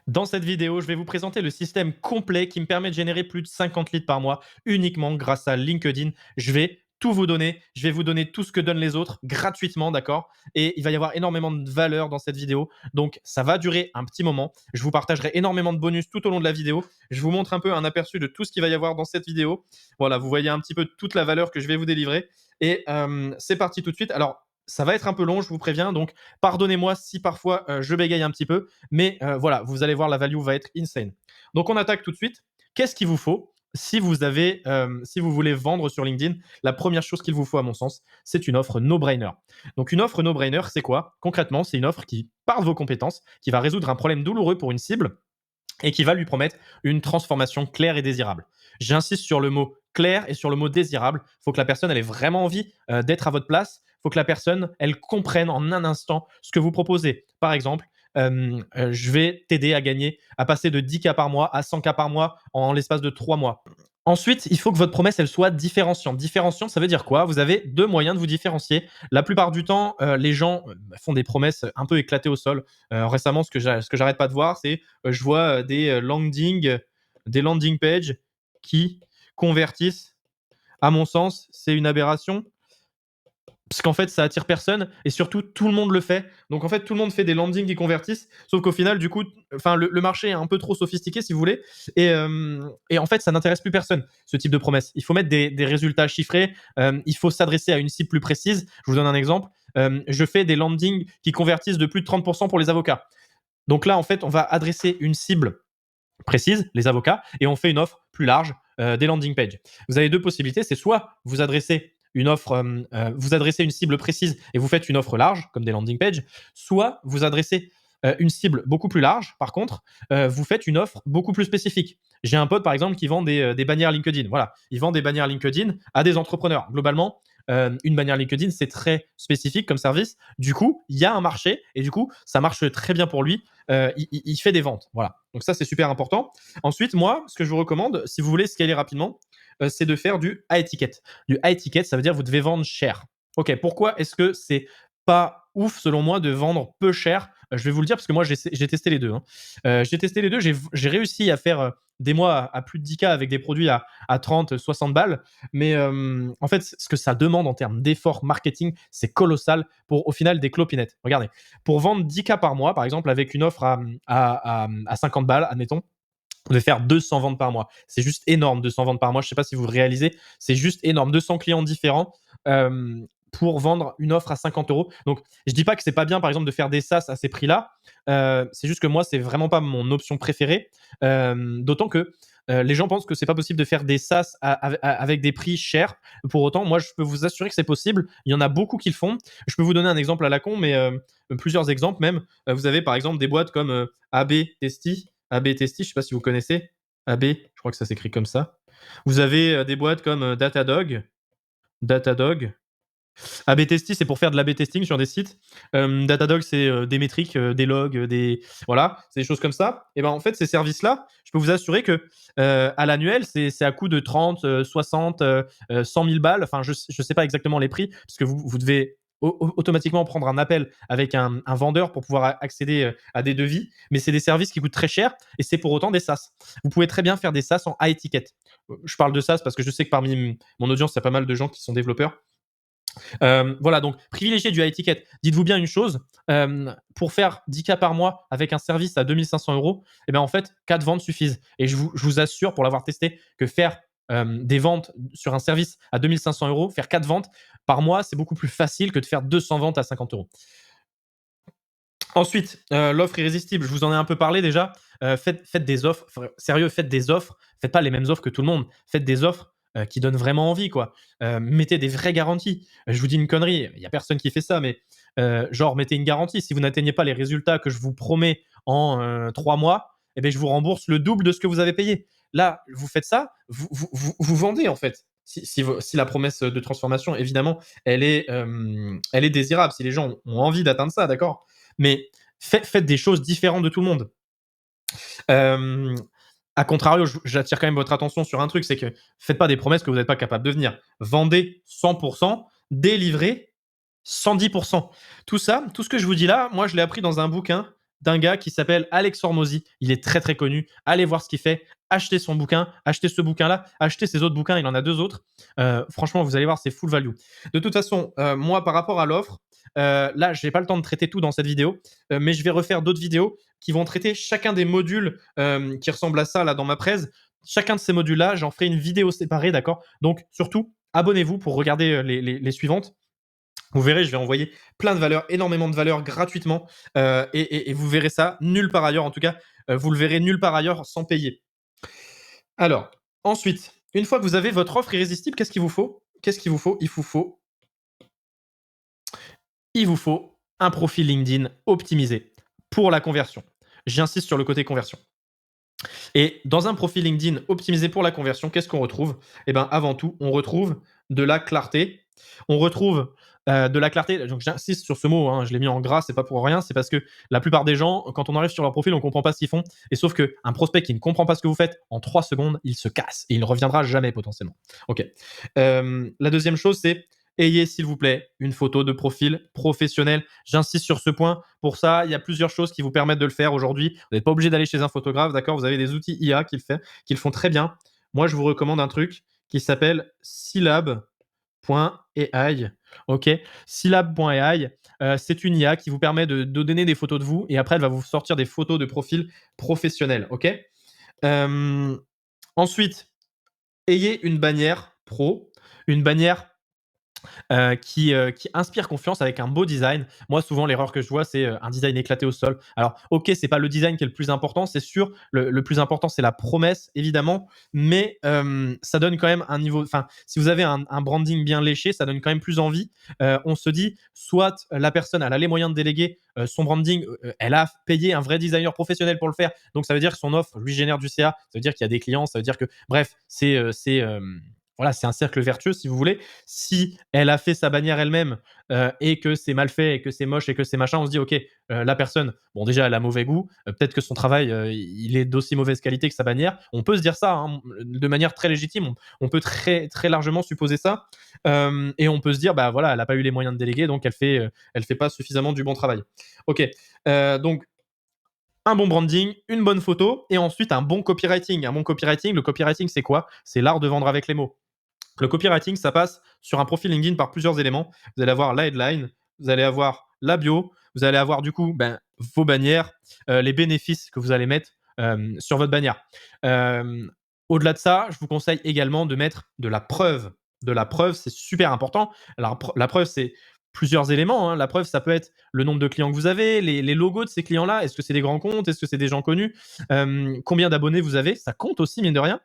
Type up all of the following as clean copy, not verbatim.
Dans cette vidéo, je vais vous présenter le système complet qui me permet de générer plus de 50 leads par mois uniquement grâce à LinkedIn. Je vais tout vous donner. Je vais vous donner tout ce que donnent les autres gratuitement, d'accord? Et il va y avoir énormément de valeur dans cette vidéo. Donc, ça va durer un petit moment. Je vous partagerai énormément de bonus tout au long de la vidéo. Je vous montre un peu un aperçu de tout ce qu'il va y avoir dans cette vidéo. Voilà, vous voyez un petit peu toute la valeur que je vais vous délivrer. Et c'est parti tout de suite. Alors, ça va être un peu long, je vous préviens. Donc, pardonnez-moi si parfois je bégaye un petit peu. Mais voilà, vous allez voir, la value va être insane. Donc, on attaque tout de suite. Qu'est-ce qu'il vous faut si si vous voulez vendre sur LinkedIn? La première chose qu'il vous faut, à mon sens, c'est une offre no-brainer. Donc, une offre no-brainer, c'est quoi? Concrètement, c'est une offre qui part de vos compétences, qui va résoudre un problème douloureux pour une cible et qui va lui promettre une transformation claire et désirable. J'insiste sur le mot clair et sur le mot désirable. Il faut que la personne elle ait vraiment envie d'être à votre place. Il faut que la personne elle comprenne en un instant ce que vous proposez. Par exemple, je vais t'aider à gagner, à passer de 10K par mois à 100K par mois en l'espace de 3 mois. Ensuite, il faut que votre promesse, elle soit différenciante. Différenciante, ça veut dire quoi? Vous avez deux moyens de vous différencier. La plupart du temps, les gens font des promesses un peu éclatées au sol. Récemment, ce que j'arrête pas de voir, c'est je vois des landing pages qui convertissent. À mon sens, c'est une aberration parce qu'en fait, ça attire personne et surtout, tout le monde le fait. Donc en fait, tout le monde fait des landings qui convertissent, sauf qu'au final, du coup, enfin, le marché est un peu trop sophistiqué, si vous voulez, et en fait, ça n'intéresse plus personne, ce type de promesse. Il faut mettre des résultats chiffrés, il faut s'adresser à une cible plus précise. Je vous donne un exemple. Je fais des landings qui convertissent de plus de 30% pour les avocats. Donc là, en fait, on va adresser une cible précise, les avocats, et on fait une offre plus large, des landing pages. Vous avez deux possibilités, c'est soit vous adressez une cible précise et vous faites une offre large, comme des landing pages, soit vous adressez une cible beaucoup plus large, par contre, vous faites une offre beaucoup plus spécifique. J'ai un pote, par exemple, qui vend des bannières LinkedIn. Voilà, il vend des bannières LinkedIn à des entrepreneurs. Globalement, une bannière LinkedIn, c'est très spécifique comme service. Du coup, il y a un marché et du coup, ça marche très bien pour lui. Il fait des ventes. Voilà. Donc ça, c'est super important. Ensuite, moi, ce que je vous recommande, si vous voulez scaler rapidement, c'est de faire du high ticket. Du high ticket, ça veut dire que vous devez vendre cher. Ok, pourquoi est-ce que c'est pas ouf selon moi de vendre peu cher? Je vais vous le dire parce que moi j'ai testé les deux, hein. J'ai testé les deux, j'ai réussi à faire des mois à plus de 10K avec des produits à 30, 60 balles. Mais en fait, ce que ça demande en termes d'effort marketing, c'est colossal pour au final des clopinettes. Regardez, pour vendre 10K par mois, par exemple, avec une offre à 50 balles, admettons, vous devez faire 200 ventes par mois. C'est juste énorme, 200 ventes par mois. Je ne sais pas si vous le réalisez. C'est juste énorme. 200 clients différents pour vendre une offre à 50 euros. Donc, je ne dis pas que c'est pas bien, par exemple, de faire des SaaS à ces prix-là. C'est juste que moi, c'est vraiment pas mon option préférée. D'autant que les gens pensent que c'est pas possible de faire des SaaS avec des prix chers. Pour autant, moi, je peux vous assurer que c'est possible. Il y en a beaucoup qui le font. Je peux vous donner un exemple à la con, mais plusieurs exemples même. Vous avez par exemple des boîtes comme AB Testy. AB Testy, je ne sais pas si vous connaissez. AB, je crois que ça s'écrit comme ça. Vous avez des boîtes comme Datadog. Datadog. AB Testy, c'est pour faire de l'AB testing sur des sites. Datadog, c'est des métriques, des logs, voilà, c'est des choses comme ça. Et ben en fait, ces services-là, je peux vous assurer que à l'annuel, c'est à coût de 30, 60, 100 000 balles. Enfin, je ne sais pas exactement les prix, parce que vous devez automatiquement prendre un appel avec un vendeur pour pouvoir accéder à des devis. Mais c'est des services qui coûtent très cher et c'est pour autant des SaaS. Vous pouvez très bien faire des SaaS en high ticket. Je parle de SaaS parce que je sais que parmi mon audience, il y a pas mal de gens qui sont développeurs. Voilà, donc privilégiez du high ticket. Dites-vous bien une chose, pour faire 10K par mois avec un service à 2500 euros, et bien en fait, 4 ventes suffisent. Et je vous assure, pour l'avoir testé, que faire des ventes sur un service à 2500 euros, faire 4 ventes par mois, c'est beaucoup plus facile que de faire 200 ventes à 50 euros. Ensuite, l'offre irrésistible, je vous en ai un peu parlé déjà. Faites des offres, sérieux, faites des offres. Faites pas les mêmes offres que tout le monde. Faites des offres qui donnent vraiment envie, quoi. Mettez des vraies garanties. Je vous dis une connerie, il y a personne qui fait ça, mais genre mettez une garantie. Si vous n'atteignez pas les résultats que je vous promets en 3 mois, eh ben, je vous rembourse le double de ce que vous avez payé. Là, vous faites ça, vous vendez en fait. Si la promesse de transformation, évidemment, elle est désirable, si les gens ont envie d'atteindre ça, d'accord? Mais faites des choses différentes de tout le monde. Euh, à contrario, j'attire quand même votre attention sur un truc, c'est que faites pas des promesses que vous n'êtes pas capable de tenir. Vendez 100%, délivrez 110%. Tout ça, tout ce que je vous dis là, moi je l'ai appris dans un bouquin d'un gars qui s'appelle Alex Hormozy. Il est très très connu. Allez voir ce qu'il fait. Achetez son bouquin, achetez ce bouquin-là, achetez ses autres bouquins. Il en a 2 autres. Franchement, vous allez voir, c'est full value. De toute façon, moi, par rapport à l'offre, là, je n'ai pas le temps de traiter tout dans cette vidéo, mais je vais refaire d'autres vidéos qui vont traiter chacun des modules qui ressemblent à ça là dans ma presse. Chacun de ces modules-là, j'en ferai une vidéo séparée, d'accord? Donc, surtout, abonnez-vous pour regarder les suivantes. Vous verrez, je vais envoyer plein de valeurs, énormément de valeurs gratuitement. Et vous verrez ça nulle part ailleurs. En tout cas, vous le verrez nulle part ailleurs sans payer. Alors, ensuite, une fois que vous avez votre offre irrésistible, qu'est-ce qu'il vous faut? Qu'est-ce qu'il vous faut? Il vous faut un profil LinkedIn optimisé pour la conversion. J'insiste sur le côté conversion. Et dans un profil LinkedIn optimisé pour la conversion, qu'est-ce qu'on retrouve? Eh bien, avant tout, on retrouve de la clarté. On retrouve de la clarté. Donc, j'insiste sur ce mot, hein, je l'ai mis en gras, c'est pas pour rien. C'est parce que la plupart des gens, quand on arrive sur leur profil, on comprend pas ce qu'ils font. Et sauf qu'un prospect qui ne comprend pas ce que vous faites, en 3 secondes, il se casse et il ne reviendra jamais potentiellement. Ok. La deuxième chose, c'est ayez, s'il vous plaît, une photo de profil professionnel. J'insiste sur ce point. Pour ça, il y a plusieurs choses qui vous permettent de le faire aujourd'hui. Vous n'êtes pas obligé d'aller chez un photographe, d'accord? Vous avez des outils IA qui le font très bien. Moi, je vous recommande un truc qui s'appelle Silab.ai. Ok, Silab.ai, c'est une IA qui vous permet de donner des photos de vous et après elle va vous sortir des photos de profil professionnel. Ok. Euh, Ensuite, ayez une bannière pro, une bannière qui inspire confiance avec un beau design. Moi, souvent, l'erreur que je vois, c'est un design éclaté au sol. Alors, ok, c'est pas le design qui est le plus important, c'est sûr. Le plus important, c'est la promesse, évidemment, mais ça donne quand même un niveau. Enfin, si vous avez un branding bien léché, ça donne quand même plus envie. On se dit, soit la personne, elle a les moyens de déléguer son branding, elle a payé un vrai designer professionnel pour le faire, donc ça veut dire que son offre lui génère du CA, ça veut dire qu'il y a des clients, ça veut dire que, bref, voilà, c'est un cercle vertueux si vous voulez. Si elle a fait sa bannière elle-même et que c'est mal fait et que c'est moche et que c'est machin, on se dit ok, la personne, bon déjà elle a mauvais goût, peut-être que son travail il est d'aussi mauvaise qualité que sa bannière. On peut se dire ça hein, de manière très légitime, on peut très très largement supposer ça et on peut se dire bah voilà, elle n'a pas eu les moyens de déléguer donc elle fait pas suffisamment du bon travail. Ok, donc un bon branding, une bonne photo et ensuite un bon copywriting. Un bon copywriting, le copywriting c'est quoi? C'est l'art de vendre avec les mots. Le copywriting, ça passe sur un profil LinkedIn par plusieurs éléments. Vous allez avoir la headline, vous allez avoir la bio, vous allez avoir du coup vos bannières, les bénéfices que vous allez mettre sur votre bannière. Euh, Au-delà de ça, je vous conseille également de mettre de la preuve. De la preuve, c'est super important. Alors, la preuve, c'est plusieurs éléments. Hein. La preuve, ça peut être le nombre de clients que vous avez, les logos de ces clients-là. Est-ce que c'est des grands comptes? Est-ce que c'est des gens connus? Combien d'abonnés vous avez? Ça compte aussi, mine de rien.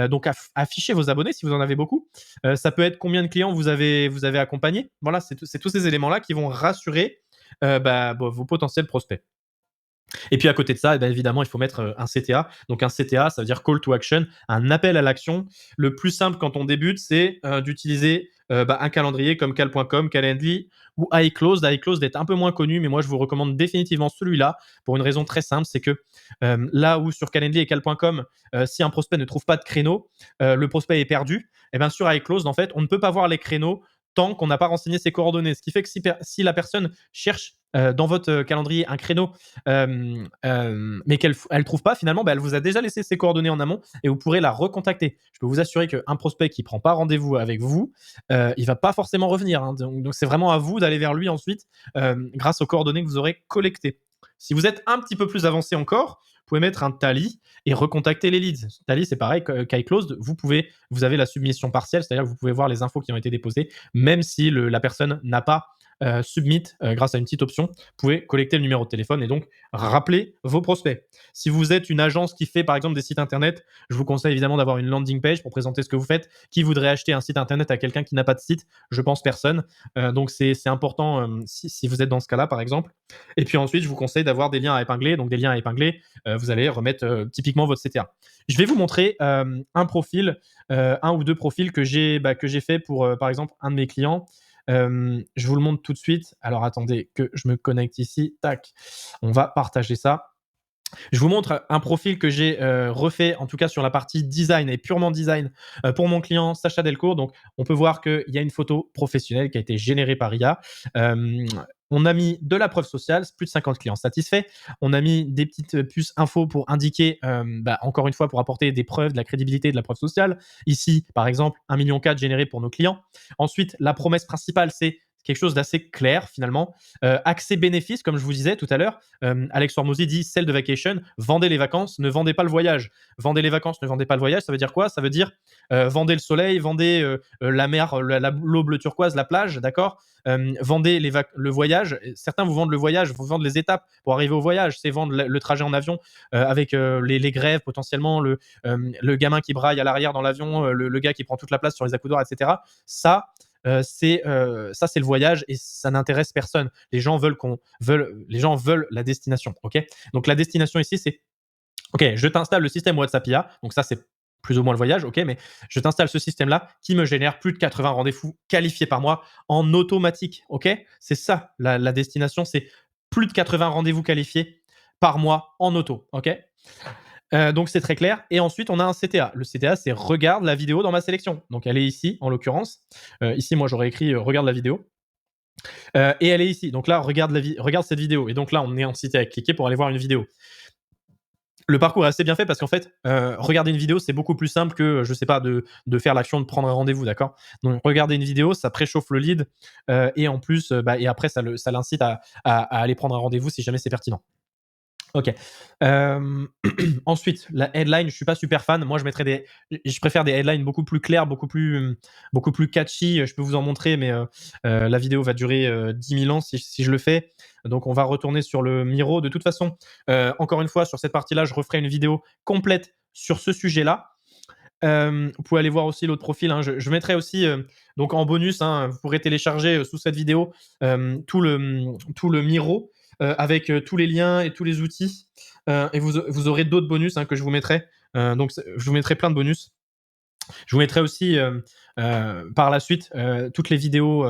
Donc, affichez vos abonnés si vous en avez beaucoup. Ça peut être combien de clients vous avez accompagnés. Voilà, c'est tous ces éléments-là qui vont rassurer vos potentiels prospects. Et puis à côté de ça, évidemment, il faut mettre un CTA. Donc un CTA, ça veut dire Call to Action, un appel à l'action. Le plus simple quand on débute, c'est d'utiliser un calendrier comme cal.com, Calendly ou iClosed. iClosed est un peu moins connu, mais moi je vous recommande définitivement celui-là pour une raison très simple, c'est que là où sur Calendly et cal.com, si un prospect ne trouve pas de créneau, le prospect est perdu. Et bien sur iClosed, en fait, on ne peut pas voir les créneaux tant qu'on n'a pas renseigné ses coordonnées. Ce qui fait que si la personne cherche dans votre calendrier un créneau mais qu'elle ne trouve pas, finalement, elle vous a déjà laissé ses coordonnées en amont et vous pourrez la recontacter. Je peux vous assurer qu'un prospect qui ne prend pas rendez-vous avec vous, il ne va pas forcément revenir. Hein. Donc, c'est vraiment à vous d'aller vers lui ensuite grâce aux coordonnées que vous aurez collectées. Si vous êtes un petit peu plus avancé encore, vous pouvez mettre un tally et recontacter les leads. Tally, c'est pareil qu'iClosed. Vous avez la submission partielle, c'est-à-dire que vous pouvez voir les infos qui ont été déposées, même si la personne n'a pas submit grâce à une petite option. Vous pouvez collecter le numéro de téléphone et donc rappeler vos prospects. Si vous êtes une agence qui fait par exemple des sites internet, je vous conseille évidemment d'avoir une landing page pour présenter ce que vous faites. Qui voudrait acheter un site internet à quelqu'un qui n'a pas de site? Je pense personne. Donc c'est important si vous êtes dans ce cas-là par exemple. Et puis ensuite, je vous conseille d'avoir des liens à épingler. Donc des liens à épingler, vous allez remettre typiquement votre CTA. Je vais vous montrer un profil, un ou deux profils que j'ai fait pour par exemple un de mes clients. Je vous le montre tout de suite. Alors attendez que je me connecte ici. Tac. On va partager ça. Je vous montre un profil que j'ai refait, en tout cas sur la partie design et purement design pour mon client Sacha Delcourt. Donc, on peut voir qu'il y a une photo professionnelle qui a été générée par IA. On a mis de la preuve sociale, plus de 50 clients satisfaits. On a mis des petites puces infos pour indiquer, encore une fois, pour apporter des preuves, de la crédibilité, de la preuve sociale. Ici, par exemple, 1,4 million généré pour nos clients. Ensuite, la promesse principale, c'est quelque chose d'assez clair finalement. Accès bénéfice, comme je vous disais tout à l'heure. Alex Hormozy dit sell the vacation, vendez les vacances, ne vendez pas le voyage. Vendez les vacances, ne vendez pas le voyage. Ça veut dire quoi? Ça veut dire vendez le soleil, vendez la mer, l'eau bleu turquoise, la plage, d'accord. Vendez le voyage. Certains vous vendent le voyage, vous vendent les étapes pour arriver au voyage. C'est vendre le trajet en avion avec les grèves potentiellement, le gamin qui braille à l'arrière dans l'avion, le gars qui prend toute la place sur les accoudoirs, etc. Ça, c'est le voyage et ça n'intéresse personne. Les gens veulent la destination. Ok. Donc la destination ici, c'est ok. Je t'installe le système WhatsApp IA. Donc ça, c'est plus ou moins le voyage, ok, mais je t'installe ce système-là qui me génère plus de 80 rendez-vous qualifiés par mois en automatique, ok. C'est ça la destination, c'est plus de 80 rendez-vous qualifiés par mois en auto, ok. Donc c'est très clair. Et ensuite, on a un CTA. Le CTA, c'est regarde la vidéo dans ma sélection. Donc elle est ici, en l'occurrence. Ici, moi, j'aurais écrit regarde la vidéo. Et elle est ici. Donc là, regarde cette vidéo. Et donc là, on est en CTA. Cliquez pour aller voir une vidéo. Le parcours est assez bien fait parce qu'en fait, regarder une vidéo, c'est beaucoup plus simple que, je sais pas, de faire l'action de prendre un rendez-vous, d'accord. Donc regarder une vidéo, ça préchauffe le lead et en plus, et après, ça l'incite à aller prendre un rendez-vous si jamais c'est pertinent. Ok. Ensuite, la headline, je suis pas super fan. Moi, je préfère des headlines beaucoup plus claires, beaucoup plus catchy. Je peux vous en montrer, mais la vidéo va durer 10 000 ans si je le fais. Donc, on va retourner sur le Miro. De toute façon, encore une fois, sur cette partie-là, je referai une vidéo complète sur ce sujet-là. Vous pouvez aller voir aussi l'autre profil, hein. Je mettrai aussi, donc en bonus, hein, vous pourrez télécharger sous cette vidéo tout le Miro avec tous les liens et tous les outils. Et vous aurez d'autres bonus, hein, que je vous mettrai. Donc, je vous mettrai plein de bonus. Je vous mettrai aussi par la suite toutes les vidéos,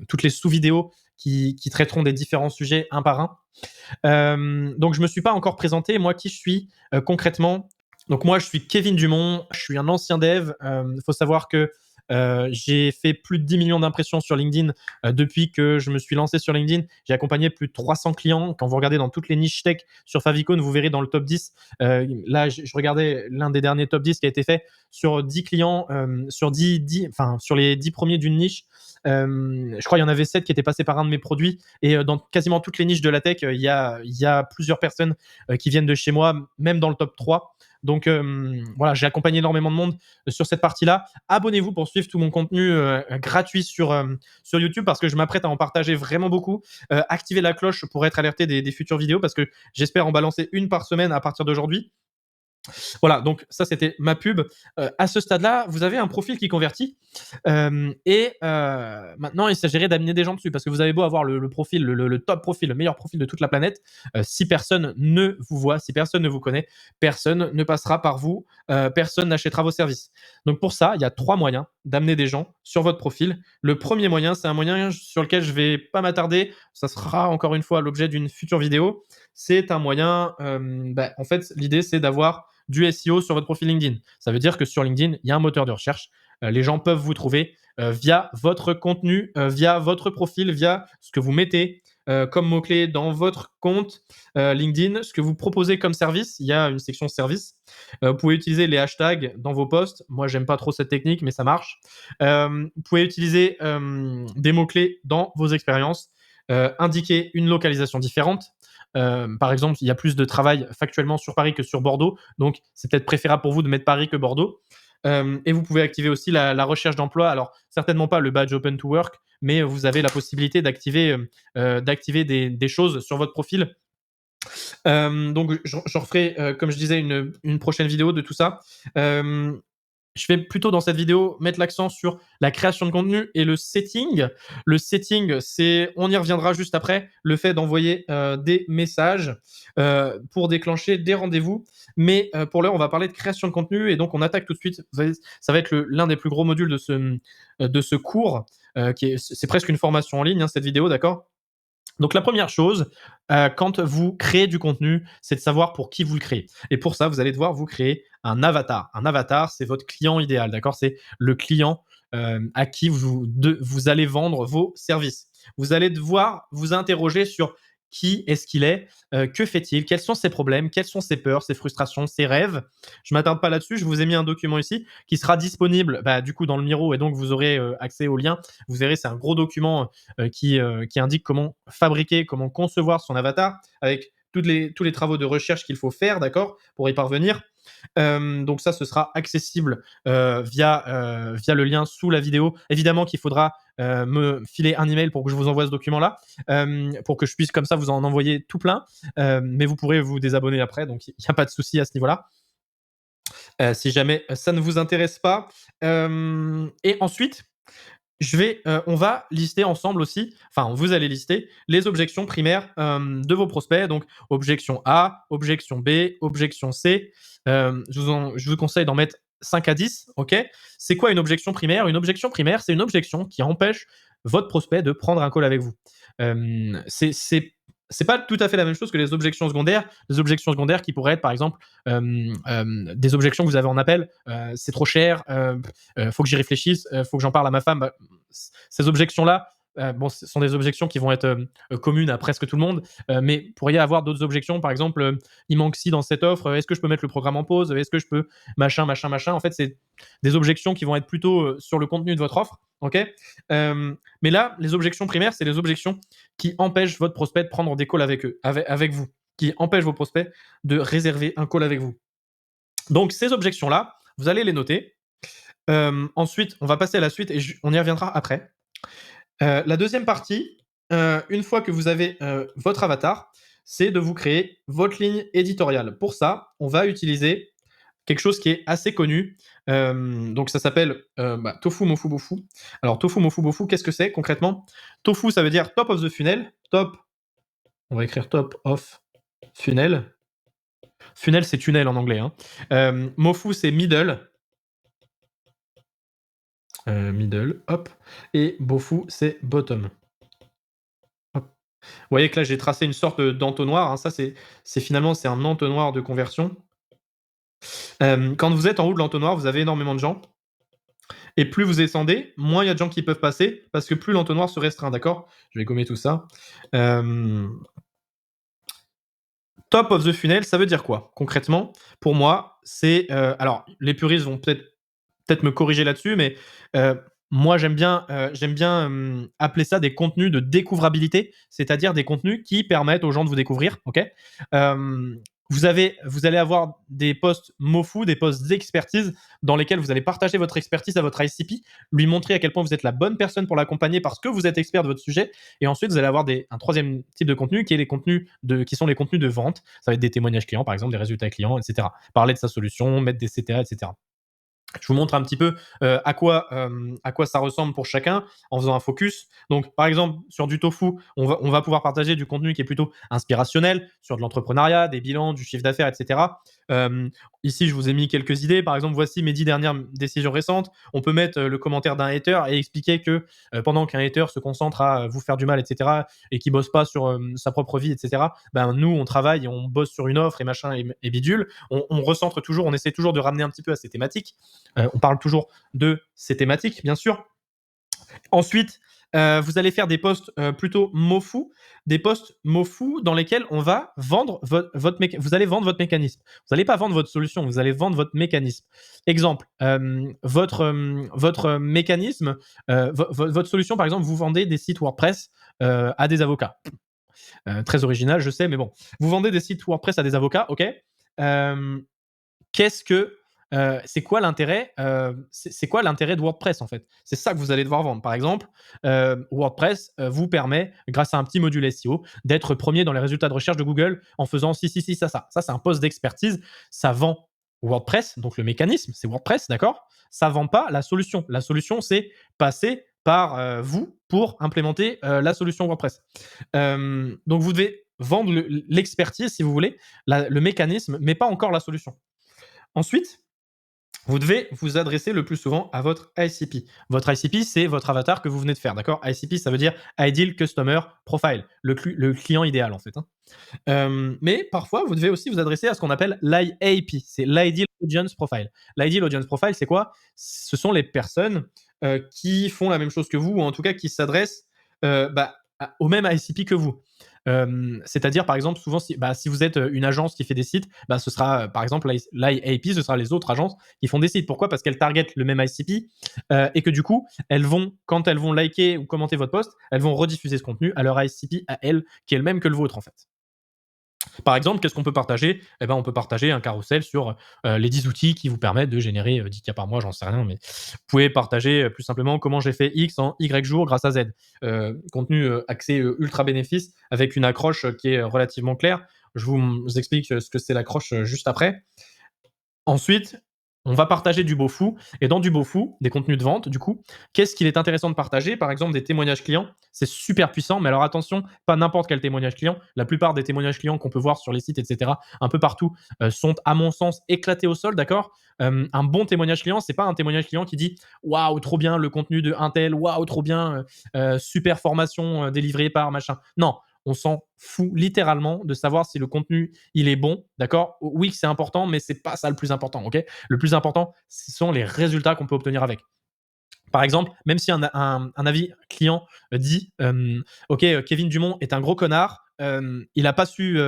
toutes les sous-vidéos qui traiteront des différents sujets un par un. Donc, je ne me suis pas encore présenté. Moi, qui je suis concrètement? Donc moi, je suis Kevin Dumont, je suis un ancien dev. Il faut savoir que j'ai fait plus de 10 millions d'impressions sur LinkedIn depuis que je me suis lancé sur LinkedIn. J'ai accompagné plus de 300 clients. Quand vous regardez dans toutes les niches tech sur Favicon, vous verrez dans le top 10. Là, je regardais l'un des derniers top 10 qui a été fait sur 10 clients, sur les 10 premiers d'une niche. Je crois qu'il y en avait 7 qui étaient passés par un de mes produits. Et dans quasiment toutes les niches de la tech, il y a plusieurs personnes qui viennent de chez moi, même dans le top 3. Donc voilà, j'ai accompagné énormément de monde sur cette partie-là. Abonnez-vous pour suivre tout mon contenu gratuit sur YouTube parce que je m'apprête à en partager vraiment beaucoup. Activez la cloche pour être alerté des futures vidéos parce que j'espère en balancer une par semaine à partir d'aujourd'hui. Voilà, donc ça c'était ma pub. À ce stade-là, vous avez un profil qui convertit et maintenant il s'agirait d'amener des gens dessus parce que vous avez beau avoir le profil, le top profil, le meilleur profil de toute la planète, si personne ne vous voit, si personne ne vous connaît, personne ne passera par vous, personne n'achètera vos services. Donc pour ça, il y a 3 moyens d'amener des gens sur votre profil. Le premier moyen, c'est un moyen sur lequel je vais pas m'attarder, ça sera encore une fois l'objet d'une future vidéo. C'est un moyen, en fait, l'idée c'est d'avoir du SEO sur votre profil LinkedIn. Ça veut dire que sur LinkedIn, il y a un moteur de recherche. Les gens peuvent vous trouver via votre contenu, via votre profil, via ce que vous mettez comme mots-clés dans votre compte LinkedIn, ce que vous proposez comme service. Il y a une section service. Vous pouvez utiliser les hashtags dans vos posts. Moi, j'aime pas trop cette technique, mais ça marche. Vous pouvez utiliser des mots-clés dans vos expériences. Indiquer une localisation différente. Par exemple, il y a plus de travail factuellement sur Paris que sur Bordeaux, donc c'est peut-être préférable pour vous de mettre Paris que Bordeaux. Et vous pouvez activer aussi la recherche d'emploi. Alors, certainement pas le badge Open to Work, mais vous avez la possibilité d'activer des choses sur votre profil. Donc, je referai, comme je disais, une prochaine vidéo de tout ça. Je vais plutôt dans cette vidéo mettre l'accent sur la création de contenu et le setting. Le setting, on y reviendra juste après, le fait d'envoyer des messages pour déclencher des rendez-vous. Mais pour l'heure, on va parler de création de contenu et donc on attaque tout de suite. Ça va être l'un des plus gros modules de ce cours. C'est presque une formation en ligne, hein, cette vidéo, d'accord? Donc la première chose, quand vous créez du contenu, c'est de savoir pour qui vous le créez. Et pour ça, vous allez devoir vous créer un avatar. Un avatar, c'est votre client idéal, d'accord? C'est le client à qui vous allez vendre vos services. Vous allez devoir vous interroger sur qui est-ce qu'il est, que fait-il, quels sont ses problèmes, quelles sont ses peurs, ses frustrations, ses rêves. Je ne m'attarde pas là-dessus, je vous ai mis un document ici qui sera disponible du coup dans le Miro et donc vous aurez accès au lien. Vous verrez, c'est un gros document qui indique comment fabriquer, comment concevoir son avatar avec tous les travaux de recherche qu'il faut faire, d'accord, pour y parvenir. Donc ça, ce sera accessible via le lien sous la vidéo. Évidemment qu'il faudra me filer un email pour que je vous envoie ce document-là, pour que je puisse comme ça vous en envoyer tout plein. Mais vous pourrez vous désabonner après, donc il n'y a pas de souci à ce niveau-là. Si jamais ça ne vous intéresse pas. Et ensuite, on va lister ensemble aussi, enfin, vous allez lister les objections primaires de vos prospects. Donc, objection A, objection B, objection C. Je vous conseille d'en mettre 5 à 10. Ok. C'est quoi une objection primaire? Une objection primaire, c'est une objection qui empêche votre prospect de prendre un call avec vous. C'est pas tout à fait la même chose que les objections secondaires. Les objections secondaires qui pourraient être, par exemple, des objections que vous avez en appel. C'est trop cher, faut que j'y réfléchisse, faut que j'en parle à ma femme. Ces objections-là, bon, ce sont des objections qui vont être communes à presque tout le monde, mais vous pourriez avoir d'autres objections, par exemple, il manque ci dans cette offre, est-ce que je peux mettre le programme en pause, est-ce que je peux machin, machin, machin. En fait, c'est des objections qui vont être plutôt sur le contenu de votre offre, ok. Mais là, les objections primaires, c'est les objections qui empêchent votre prospect de prendre des calls avec vous, qui empêchent vos prospects de réserver un call avec vous. Donc, ces objections-là, vous allez les noter. Ensuite, on va passer à la suite et on y reviendra après. La deuxième partie, une fois que vous avez votre avatar, c'est de vous créer votre ligne éditoriale. Pour ça, on va utiliser quelque chose qui est assez connu. Donc ça s'appelle Tofu Mofu Bofu. Alors Tofu Mofu Bofu, qu'est-ce que c'est concrètement? Tofu, ça veut dire top of the funnel. Top, on va écrire top of funnel. Funnel, c'est tunnel en anglais, hein. Mofu, c'est middle. Middle, hop. Et Bofu, c'est bottom. Hop. Vous voyez que là, j'ai tracé une sorte d'entonnoir, hein. Ça, c'est finalement c'est un entonnoir de conversion. Quand vous êtes en haut de l'entonnoir, vous avez énormément de gens. Et plus vous descendez, moins il y a de gens qui peuvent passer, parce que plus l'entonnoir se restreint, d'accord? Je vais gommer tout ça. Top of the funnel, ça veut dire quoi? Concrètement, pour moi, c'est, alors les puristes vont peut-être me corriger là-dessus, mais moi j'aime bien appeler ça des contenus de découvrabilité, c'est-à-dire des contenus qui permettent aux gens de vous découvrir, ok. Vous allez avoir des posts mofu, des posts d'expertise dans lesquels vous allez partager votre expertise à votre ICP, lui montrer à quel point vous êtes la bonne personne pour l'accompagner parce que vous êtes expert de votre sujet. Et ensuite, vous allez avoir un troisième type de contenu qui sont les contenus de vente. Ça va être des témoignages clients, par exemple, des résultats clients, etc. Parler de sa solution, mettre des CTA, etc. Je vous montre un petit peu à quoi ça ressemble pour chacun en faisant un focus. Donc, par exemple, sur du tofu, on va pouvoir partager du contenu qui est plutôt inspirationnel, sur de l'entrepreneuriat, des bilans, du chiffre d'affaires, etc. Ici, je vous ai mis quelques idées. Par exemple, voici mes 10 dernières décisions récentes. On peut mettre le commentaire d'un hater et expliquer que pendant qu'un hater se concentre à vous faire du mal, etc., et qui bosse pas sur sa propre vie, etc., ben, nous, on travaille et on bosse sur une offre et machin et bidule. On recentre toujours, on essaie toujours de ramener un petit peu à ces thématiques. On parle toujours de ces thématiques, bien sûr. Ensuite, vous allez faire des posts plutôt mofu, des posts mofu dans lesquels on va vendre vous allez vendre votre mécanisme. Vous n'allez pas vendre votre solution, vous allez vendre votre mécanisme. Exemple, votre mécanisme, votre solution, par exemple, vous vendez des sites WordPress à des avocats. Très original, je sais, mais bon. Vous vendez des sites WordPress à des avocats, ok. Qu'est-ce que c'est quoi l'intérêt c'est quoi l'intérêt de WordPress en fait? C'est ça que vous allez devoir vendre. Par exemple, WordPress vous permet, grâce à un petit module SEO, d'être premier dans les résultats de recherche de Google en faisant ci, ci, ci, ça, ça. Ça, c'est un poste d'expertise. Ça vend WordPress, donc le mécanisme, c'est WordPress, d'accord? Ça vend pas la solution. La solution, c'est passer par vous pour implémenter la solution WordPress. Donc vous devez vendre l'expertise, si vous voulez, le mécanisme, mais pas encore la solution. Ensuite, vous devez vous adresser le plus souvent à votre ICP. Votre ICP, c'est votre avatar que vous venez de faire, d'accord? ICP, ça veut dire Ideal Customer Profile, le client idéal en fait, hein. Mais parfois, vous devez aussi vous adresser à ce qu'on appelle l'IAP, c'est l'Ideal Audience Profile. L'Ideal Audience Profile, c'est quoi? Ce sont les personnes qui font la même chose que vous ou en tout cas qui s'adressent au même ICP que vous. C'est-à-dire, par exemple, souvent, si vous êtes une agence qui fait des sites, ce sera, par exemple, l'IAP, ce sera les autres agences qui font des sites. Pourquoi? Parce qu'elles targetent le même ICP et que du coup, quand elles vont liker ou commenter votre post, elles vont rediffuser ce contenu à leur ICP à elles, qui est le même que le vôtre, en fait. Par exemple, qu'est-ce qu'on peut partager? Eh ben, on peut partager un carrousel sur les 10 outils qui vous permettent de générer 10K par mois, j'en sais rien, mais vous pouvez partager plus simplement comment j'ai fait X en Y jours grâce à Z. Contenu axé ultra bénéfice avec une accroche qui est relativement claire. Je vous explique ce que c'est l'accroche juste après. Ensuite, on va partager du beau fou et dans du beau fou, des contenus de vente du coup, qu'est-ce qu'il est intéressant de partager? Par exemple, des témoignages clients, c'est super puissant, mais alors attention, pas n'importe quel témoignage client. La plupart des témoignages clients qu'on peut voir sur les sites et cetera, un peu partout, sont à mon sens éclatés au sol, d'accord? Un bon témoignage client, c'est pas un témoignage client qui dit: «Waouh, trop bien le contenu de untel, waouh, trop bien, super formation, délivrée par machin». Non, on s'en fout littéralement de savoir si le contenu il est bon, d'accord? Oui, c'est important, mais c'est pas ça le plus important, ok? Le plus important, ce sont les résultats qu'on peut obtenir avec. Par exemple, même si un avis client dit ok, Kevin Dumont est un gros connard, il n'a pas su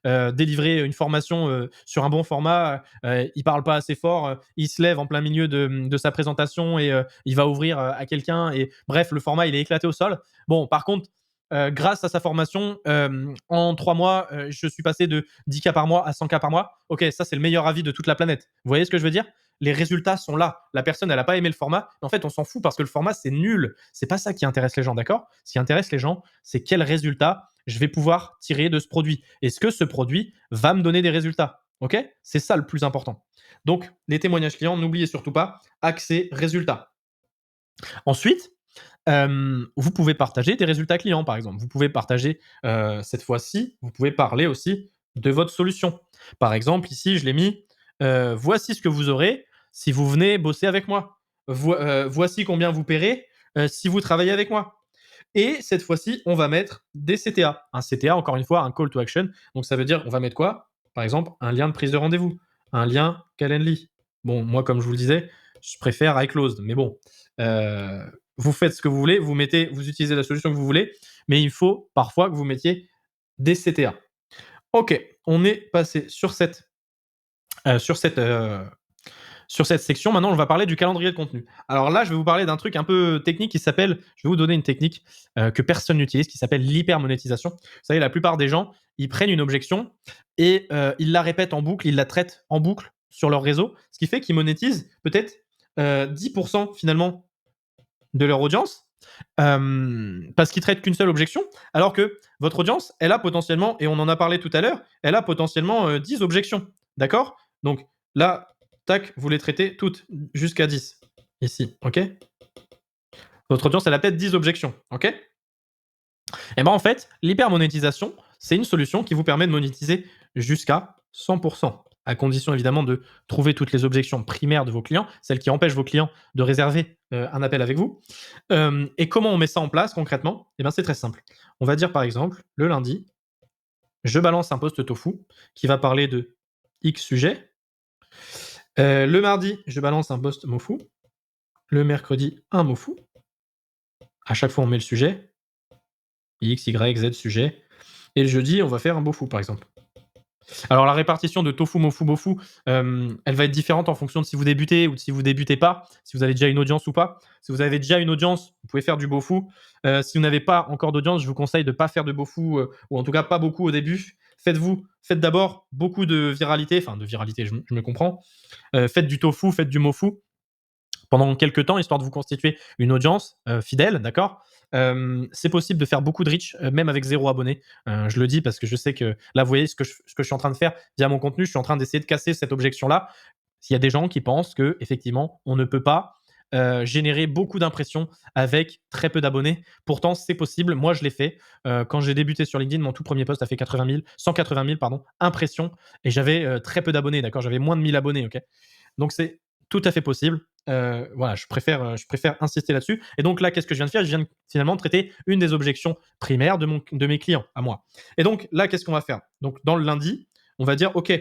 délivrer une formation sur un bon format, il parle pas assez fort, il se lève en plein milieu de sa présentation et il va ouvrir à quelqu'un et bref, le format il est éclaté au sol. Bon, par contre, grâce à sa formation, en 3 mois, je suis passé de 10K par mois à 100K par mois. Ok, ça c'est le meilleur avis de toute la planète. Vous voyez ce que je veux dire? Les résultats sont là. La personne, elle n'a pas aimé le format. En fait, on s'en fout parce que le format, c'est nul. C'est pas ça qui intéresse les gens, d'accord? Ce qui intéresse les gens, c'est quel résultat je vais pouvoir tirer de ce produit. Est-ce que ce produit va me donner des résultats? Ok? C'est ça le plus important. Donc, les témoignages clients, n'oubliez surtout pas, accès résultats. Ensuite, vous pouvez partager des résultats clients, par exemple. Vous pouvez partager, cette fois-ci, vous pouvez parler aussi de votre solution. Par exemple, ici, je l'ai mis, voici ce que vous aurez si vous venez bosser avec moi. Voici combien vous paierez, si vous travaillez avec moi. Et cette fois-ci, on va mettre des CTA. Un CTA, encore une fois, un call to action. Donc ça veut dire, on va mettre quoi? Par exemple, un lien de prise de rendez-vous, un lien Calendly. Bon, moi, comme je vous le disais, je préfère iClosed, mais bon, vous faites ce que vous voulez, vous utilisez la solution que vous voulez, mais il faut parfois que vous mettiez des CTA. Ok, on est passé euh, sur cette, euh, sur cette section. Maintenant, on va parler du calendrier de contenu. Alors là, je vais vous parler d'un truc un peu technique qui s'appelle, je vais vous donner une technique que personne n'utilise, qui s'appelle l'hypermonétisation. Vous savez, la plupart des gens, ils prennent une objection et ils la répètent en boucle, ils la traitent en boucle sur leur réseau, ce qui fait qu'ils monétisent peut-être 10% finalement de leur audience parce qu'ils traitent qu'une seule objection, alors que votre audience, elle a potentiellement, et on en a parlé tout à l'heure, elle a potentiellement 10 objections. D'accord? Donc là, tac, vous les traitez toutes jusqu'à 10. Ici, ok? Votre audience, elle a peut-être 10 objections, ok? Et ben en fait, l'hypermonétisation, c'est une solution qui vous permet de monétiser jusqu'à 100%, à condition évidemment de trouver toutes les objections primaires de vos clients, celles qui empêchent vos clients de réserver un appel avec vous. Et comment on met ça en place concrètement? Eh ben c'est très simple. On va dire par exemple, le lundi, je balance un post tofu qui va parler de X sujet. Le mardi, je balance un post mofu. Le mercredi, un mofu. À chaque fois, on met le sujet. X, Y, Z sujet. Et le jeudi, on va faire un bofu, par exemple. Alors, la répartition de tofu, mofu, bofu, elle va être différente en fonction de si vous débutez ou de si vous débutez pas, si vous avez déjà une audience ou pas. Si vous avez déjà une audience, vous pouvez faire du bofu. Si vous n'avez pas encore d'audience, je vous conseille de ne pas faire de bofu, ou en tout cas pas beaucoup au début. Faites d'abord beaucoup de viralité, enfin de viralité, je me comprends. Faites du tofu, faites du mofu pendant quelques temps, histoire de vous constituer une audience fidèle, d'accord? C'est possible de faire beaucoup de reach, même avec 0 abonné. Je le dis parce que je sais que là, vous voyez ce que je suis en train de faire via mon contenu. Je suis en train d'essayer de casser cette objection-là. S'il y a des gens qui pensent que effectivement, on ne peut pas générer beaucoup d'impressions avec très peu d'abonnés. Pourtant, c'est possible. Moi, je l'ai fait. Quand j'ai débuté sur LinkedIn, mon tout premier post a fait 180 000 pardon, impressions et j'avais très peu d'abonnés, d'accord? J'avais moins de 1000 abonnés, ok? Donc, c'est tout à fait possible. Voilà, je préfère insister là-dessus. Et donc là, qu'est-ce que je viens de faire? Je viens de, finalement traiter une des objections primaires de mes clients à moi. Et donc là, qu'est-ce qu'on va faire? Donc dans le lundi, on va dire, OK,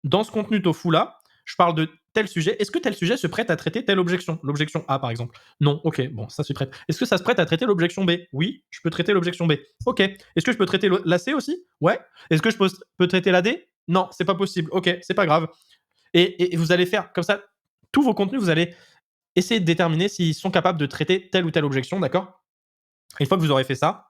dans ce contenu tofu là, je parle de tel sujet. Est-ce que tel sujet se prête à traiter telle objection? L'objection A, par exemple. Non, ok, bon, ça se prête. Est-ce que ça se prête à traiter l'objection B? Oui, je peux traiter l'objection B. Ok. Est-ce que je peux traiter la C aussi? Ouais. Est-ce que je peux traiter la D? Non, c'est pas possible. Ok, c'est pas grave. Et vous allez faire comme ça, tous vos contenus, vous allez essayer de déterminer s'ils sont capables de traiter telle ou telle objection, d'accord? Une fois que vous aurez fait ça,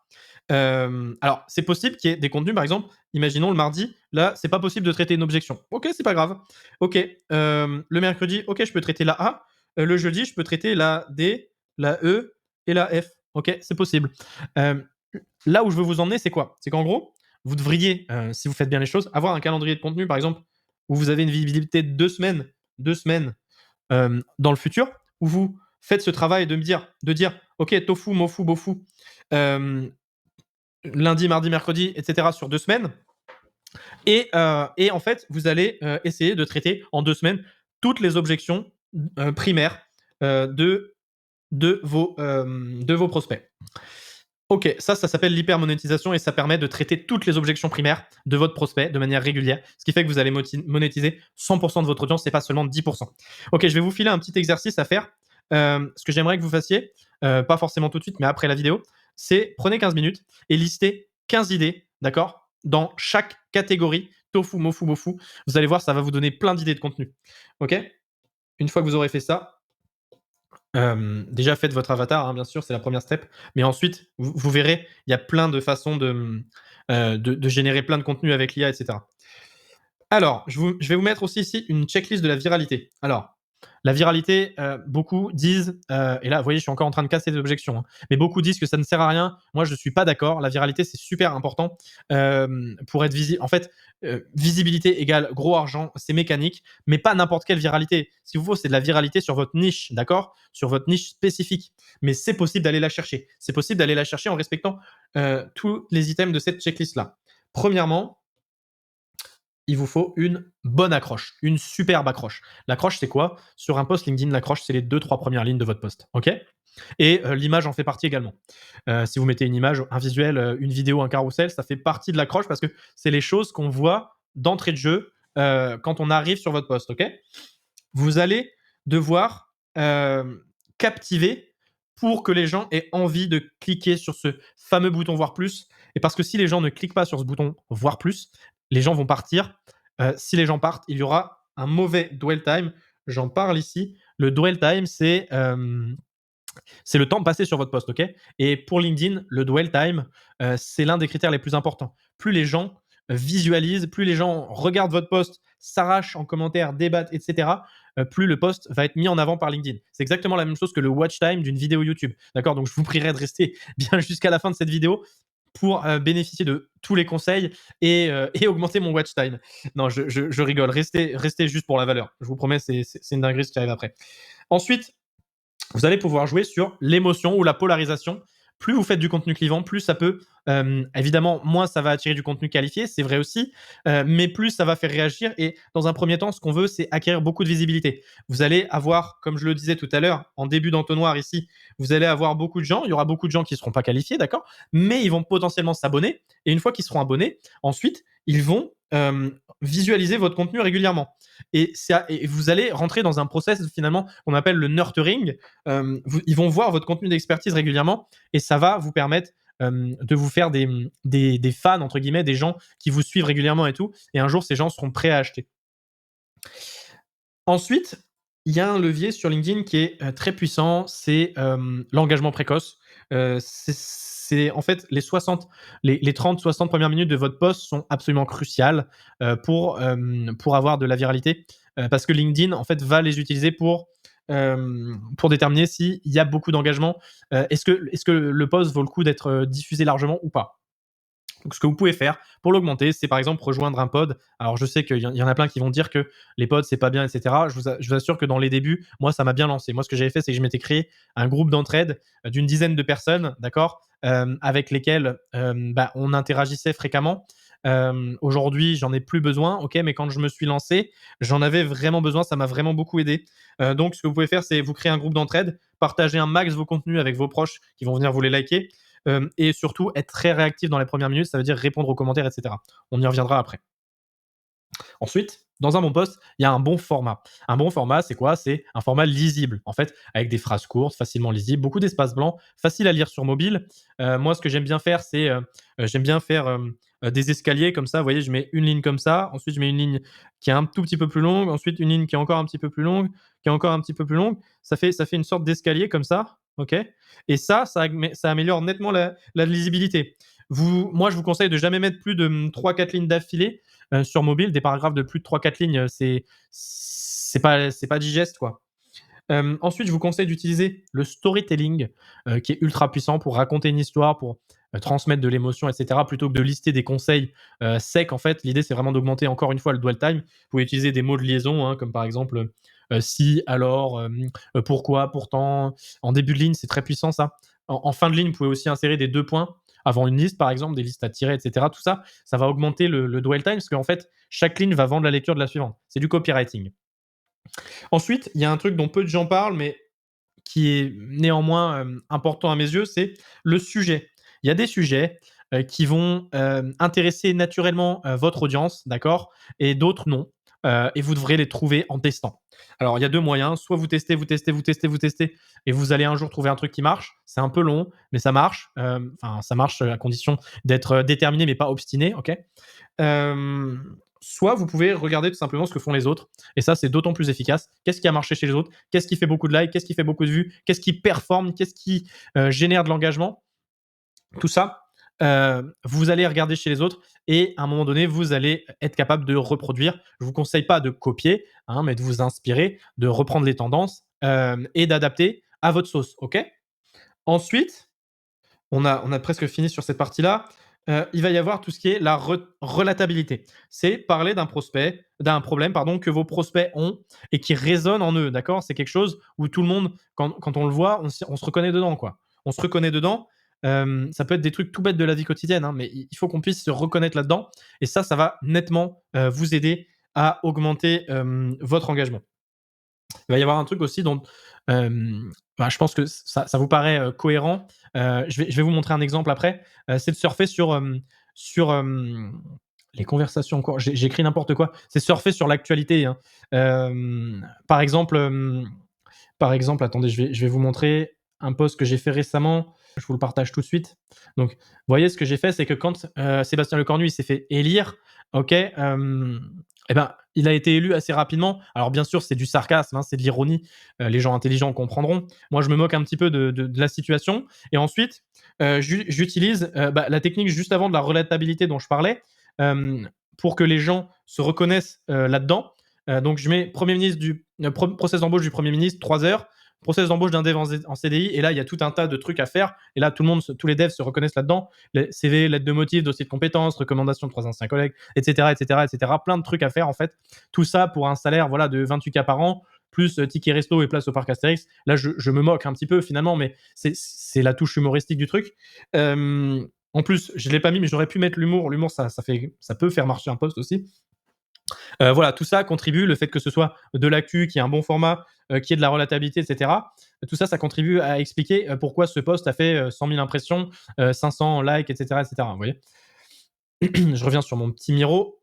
alors c'est possible qu'il y ait des contenus, par exemple, imaginons le mardi, là, c'est pas possible de traiter une objection. OK, c'est pas grave. OK, le mercredi, OK, je peux traiter la A. Le jeudi, je peux traiter la D, la E et la F. OK, c'est possible. Hem, Là où je veux vous emmener, c'est quoi? C'est qu'en gros, vous devriez, si vous faites bien les choses, avoir un calendrier de contenu, par exemple, où vous avez une visibilité de 2 semaines dans le futur, où vous faites ce travail de dire, ok, tofu, mofu, bofu, euh, lundi, mardi, mercredi, etc. sur 2 semaines. Et en fait, vous allez essayer de traiter en 2 semaines toutes les objections primaires de vos prospects. Ok, ça s'appelle l'hypermonétisation et ça permet de traiter toutes les objections primaires de votre prospect de manière régulière, ce qui fait que vous allez monétiser 100% de votre audience et pas seulement 10%. Ok, je vais vous filer un petit exercice à faire. Ce que j'aimerais que vous fassiez, pas forcément tout de suite, mais après la vidéo, c'est prenez 15 minutes et listez 15 idées, d'accord, dans chaque catégorie, tofu, mofu, bofu. Vous allez voir, ça va vous donner plein d'idées de contenu. Ok. Une fois que vous aurez fait ça, déjà faites votre avatar, hein, bien sûr, c'est la première step. Mais ensuite, vous verrez, il y a plein de façons de générer plein de contenu avec l'IA, etc. Alors, je vais vous mettre aussi ici une checklist de la viralité. Alors, la viralité, beaucoup disent, et là, vous voyez, je suis encore en train de casser des objections, hein, mais beaucoup disent que ça ne sert à rien. Moi, je ne suis pas d'accord. La viralité, c'est super important pour être visible. En fait, visibilité égale gros argent, c'est mécanique, mais pas n'importe quelle viralité. Ce qu'il vous faut, c'est de la viralité sur votre niche, d'accord? Sur votre niche spécifique. Mais c'est possible d'aller la chercher. C'est possible d'aller la chercher en respectant tous les items de cette checklist-là. Premièrement, il vous faut une bonne accroche, une superbe accroche. L'accroche, c'est quoi? Sur un post LinkedIn, l'accroche, c'est les 2-3 premières lignes de votre post. OK? Et l'image en fait partie également. Si vous mettez une image, un visuel, une vidéo, un carrousel, ça fait partie de l'accroche parce que c'est les choses qu'on voit d'entrée de jeu quand on arrive sur votre post. OK? Vous allez devoir captiver pour que les gens aient envie de cliquer sur ce fameux bouton voir plus. Et parce que si les gens ne cliquent pas sur ce bouton voir plus, les gens vont partir. Si les gens partent, il y aura un mauvais dwell time. J'en parle ici. Le dwell time, c'est le temps passé sur votre post, ok? Et pour LinkedIn, le dwell time, c'est l'un des critères les plus importants. Plus les gens visualisent, plus les gens regardent votre post, s'arrachent en commentaire, débattent, etc., plus le post va être mis en avant par LinkedIn. C'est exactement la même chose que le watch time d'une vidéo YouTube. D'accord? Donc je vous prierai de rester bien jusqu'à la fin de cette vidéo pour bénéficier de tous les conseils et augmenter mon watch time. Non, je rigole. Restez juste pour la valeur. Je vous promets, c'est une dinguerie ce qui arrive après. Ensuite, vous allez pouvoir jouer sur l'émotion ou la polarisation. Plus vous faites du contenu clivant, plus ça peut, évidemment, moins ça va attirer du contenu qualifié, c'est vrai aussi, mais plus ça va faire réagir. Et dans un premier temps, ce qu'on veut, c'est acquérir beaucoup de visibilité. Vous allez avoir, comme je le disais tout à l'heure, en début d'entonnoir ici, vous allez avoir beaucoup de gens, il y aura beaucoup de gens qui ne seront pas qualifiés, d'accord, mais ils vont potentiellement s'abonner. Et une fois qu'ils seront abonnés, ensuite, ils vont visualiser votre contenu régulièrement. Et vous allez rentrer dans un process finalement qu'on appelle le nurturing. Ils vont voir votre contenu d'expertise régulièrement et ça va vous permettre de vous faire des fans, entre guillemets, des gens qui vous suivent régulièrement et tout. Et un jour, ces gens seront prêts à acheter. Ensuite, il y a un levier sur LinkedIn qui est très puissant, c'est l'engagement précoce. C'est en fait les 30-60 premières minutes de votre post sont absolument cruciales pour avoir de la viralité, parce que LinkedIn en fait va les utiliser pour déterminer s'il y a beaucoup d'engagement. Est-ce que le post vaut le coup d'être diffusé largement ou pas? Donc, ce que vous pouvez faire pour l'augmenter, c'est par exemple rejoindre un pod. Alors, je sais qu'il y en a plein qui vont dire que les pods, c'est pas bien, etc. Je vous assure que dans les débuts, moi, ça m'a bien lancé. Moi, ce que j'avais fait, c'est que je m'étais créé un groupe d'entraide d'une dizaine de personnes, d'accord, avec lesquelles on interagissait fréquemment. Aujourd'hui, j'en ai plus besoin, ok, mais quand je me suis lancé, j'en avais vraiment besoin, ça m'a vraiment beaucoup aidé. Donc, ce que vous pouvez faire, c'est vous créer un groupe d'entraide, partager un max vos contenus avec vos proches qui vont venir vous les liker, et surtout être très réactif dans les premières minutes, ça veut dire répondre aux commentaires, etc. On y reviendra après. Ensuite, Dans un bon post, il y a un bon format. Un bon format, c'est quoi? C'est un format lisible, en fait, avec des phrases courtes, facilement lisibles, beaucoup d'espace blanc, facile à lire sur mobile. Moi, ce que j'aime bien faire, c'est, j'aime bien faire, des escaliers comme ça. Vous voyez, je mets une ligne comme ça, ensuite je mets une ligne qui est un tout petit peu plus longue, ensuite une ligne qui est encore un petit peu plus longue, qui est encore un petit peu plus longue. Ça fait une sorte d'escalier comme ça, OK? Et ça améliore nettement la lisibilité. Moi, je vous conseille de jamais mettre plus de 3-4 lignes d'affilée sur mobile, des paragraphes de plus de 3-4 lignes, c'est pas digeste, quoi. Ensuite, je vous conseille d'utiliser le storytelling, qui est ultra puissant pour raconter une histoire, pour transmettre de l'émotion, et cetera, plutôt que de lister des conseils secs. En fait, l'idée, c'est vraiment d'augmenter encore une fois le dwell time. Vous pouvez utiliser des mots de liaison, hein, comme par exemple si, alors, pourquoi, pourtant. En début de ligne, c'est très puissant ça. En fin de ligne, vous pouvez aussi insérer des deux points avant une liste, par exemple, des listes à tirer, et cetera. Tout ça, ça va augmenter le dwell time parce qu'en fait, chaque ligne va vendre la lecture de la suivante. C'est du copywriting. Ensuite, il y a un truc dont peu de gens parlent, mais qui est néanmoins important à mes yeux, c'est le sujet. Il y a des sujets qui vont intéresser naturellement votre audience, d'accord, et d'autres non. Et vous devrez les trouver en testant. Alors, il y a deux moyens. Soit vous testez, vous testez, vous testez, vous testez, et vous allez un jour trouver un truc qui marche. C'est un peu long, mais ça marche. Enfin, ça marche à condition d'être déterminé, mais pas obstiné, ok. Soit vous pouvez regarder tout simplement ce que font les autres. Et ça, c'est d'autant plus efficace. Qu'est-ce qui a marché chez les autres? Qu'est-ce qui fait beaucoup de likes? Qu'est-ce qui fait beaucoup de vues? Qu'est-ce qui performe? Qu'est-ce qui génère de l'engagement? Tout ça, vous allez regarder chez les autres et à un moment donné, vous allez être capable de reproduire. Je ne vous conseille pas de copier, hein, mais de vous inspirer, de reprendre les tendances et d'adapter à votre sauce. OK? Ensuite, on a presque fini sur cette partie-là. Il va y avoir tout ce qui est la relatabilité. C'est parler d'un problème pardon, que vos prospects ont et qui résonne en eux, d'accord? C'est quelque chose où tout le monde, quand on le voit, on se reconnaît dedans, quoi. On se reconnaît dedans. Ça peut être des trucs tout bêtes de la vie quotidienne, hein, mais il faut qu'on puisse se reconnaître là-dedans. Et ça va nettement vous aider à augmenter votre engagement. Il va y avoir un truc aussi dont je pense que ça vous paraît cohérent. Je vais vous montrer un exemple après. C'est de surfer sur les conversations quoi. J'écris n'importe quoi. C'est surfer sur l'actualité, hein. Par exemple, attendez, je vais vous montrer un post que j'ai fait récemment. Je vous le partage tout de suite. Donc, vous voyez, ce que j'ai fait, c'est que quand Sébastien Lecornu il s'est fait élire, ok, eh ben, il a été élu assez rapidement. Alors, bien sûr, c'est du sarcasme, hein, c'est de l'ironie. Les gens intelligents comprendront. Moi, je me moque un petit peu de la situation. Et ensuite, j'utilise la technique juste avant de la relatabilité dont je parlais euh, pour que les gens se reconnaissent là-dedans. Donc, je mets Premier ministre process d'embauche du Premier ministre, 3 heures. Process d'embauche d'un dev en CDI. Et là, il y a tout un tas de trucs à faire. Et là, tous les devs se reconnaissent là-dedans. Les CV, lettre de motif, dossier de compétences, recommandation de 3 anciens collègues, etc., etc., etc. Plein de trucs à faire, en fait. Tout ça pour un salaire voilà, de 28K par an, plus ticket resto et place au parc Astérix. Là, je me moque un petit peu, finalement, mais c'est la touche humoristique du truc. En plus, je ne l'ai pas mis, mais j'aurais pu mettre l'humour. L'humour, ça peut faire marcher un post aussi. Voilà, tout ça contribue, le fait que ce soit de l'actu, qui est un bon format, qui ait de la relatabilité, etc. Tout ça, ça contribue à expliquer pourquoi ce post a fait 100 000 impressions, 500 likes, etc., etc. Vous voyez. Je reviens sur mon petit Miro.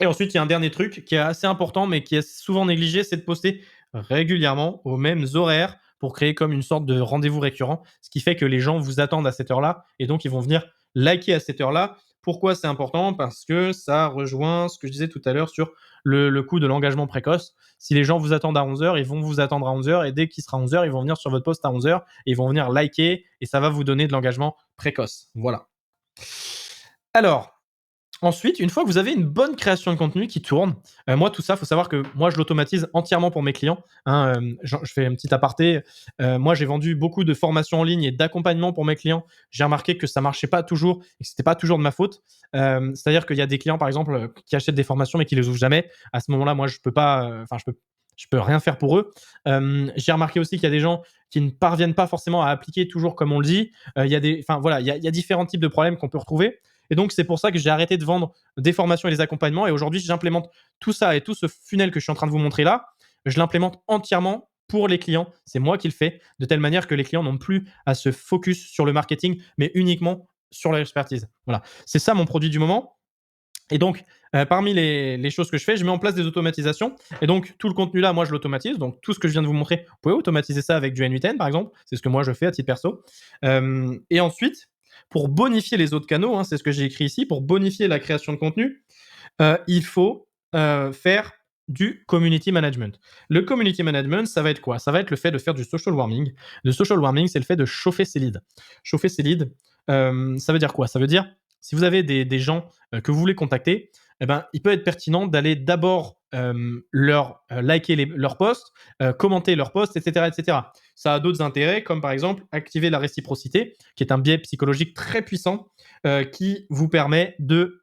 Et ensuite, il y a un dernier truc qui est assez important, mais qui est souvent négligé, c'est de poster régulièrement aux mêmes horaires pour créer comme une sorte de rendez-vous récurrent, ce qui fait que les gens vous attendent à cette heure-là et donc ils vont venir liker à cette heure-là. Pourquoi c'est important? Parce que ça rejoint ce que je disais tout à l'heure sur le coût de l'engagement précoce. Si les gens vous attendent à 11h, ils vont vous attendre à 11h et dès qu'il sera 11h, ils vont venir sur votre post à 11h et ils vont venir liker et ça va vous donner de l'engagement précoce. Voilà. Alors, ensuite, une fois que vous avez une bonne création de contenu qui tourne, moi tout ça, il faut savoir que moi je l'automatise entièrement pour mes clients, hein, je fais un petit aparté, moi j'ai vendu beaucoup de formations en ligne et d'accompagnement pour mes clients. J'ai remarqué que ça marchait pas toujours et que c'était pas toujours de ma faute. C'est-à-dire qu'il y a des clients par exemple, qui achètent des formations mais qui les ouvrent jamais. À ce moment-là, moi je peux pas, je peux rien faire pour eux. J'ai remarqué aussi qu'il y a des gens qui ne parviennent pas forcément à appliquer toujours comme on le dit. Il y a il y a différents types de problèmes qu'on peut retrouver. Et donc, c'est pour ça que j'ai arrêté de vendre des formations et des accompagnements. Et aujourd'hui, j'implémente tout ça et tout ce funnel que je suis en train de vous montrer là, je l'implémente entièrement pour les clients. C'est moi qui le fais, de telle manière que les clients n'ont plus à se focus sur le marketing, mais uniquement sur l'expertise. Voilà. C'est ça mon produit du moment. Et donc, Parmi les choses que je fais, je mets en place des automatisations. Et donc, tout le contenu là, moi, je l'automatise. Donc, tout ce que je viens de vous montrer, vous pouvez automatiser ça avec du N8N, par exemple. C'est ce que moi, je fais à titre perso. Et ensuite, pour bonifier les autres canaux, hein, c'est ce que j'ai écrit ici, pour bonifier la création de contenu, il faut faire du community management. Le community management, ça va être quoi? Ça va être le fait de faire du social warming. Le social warming, c'est le fait de chauffer ses leads. Chauffer ses leads, ça veut dire quoi? Ça veut dire, si vous avez des gens que vous voulez contacter, eh ben, il peut être pertinent d'aller d'abord leur liker leurs posts, commenter leurs posts, etc., etc. Ça a d'autres intérêts, comme par exemple activer la réciprocité, qui est un biais psychologique très puissant qui vous permet de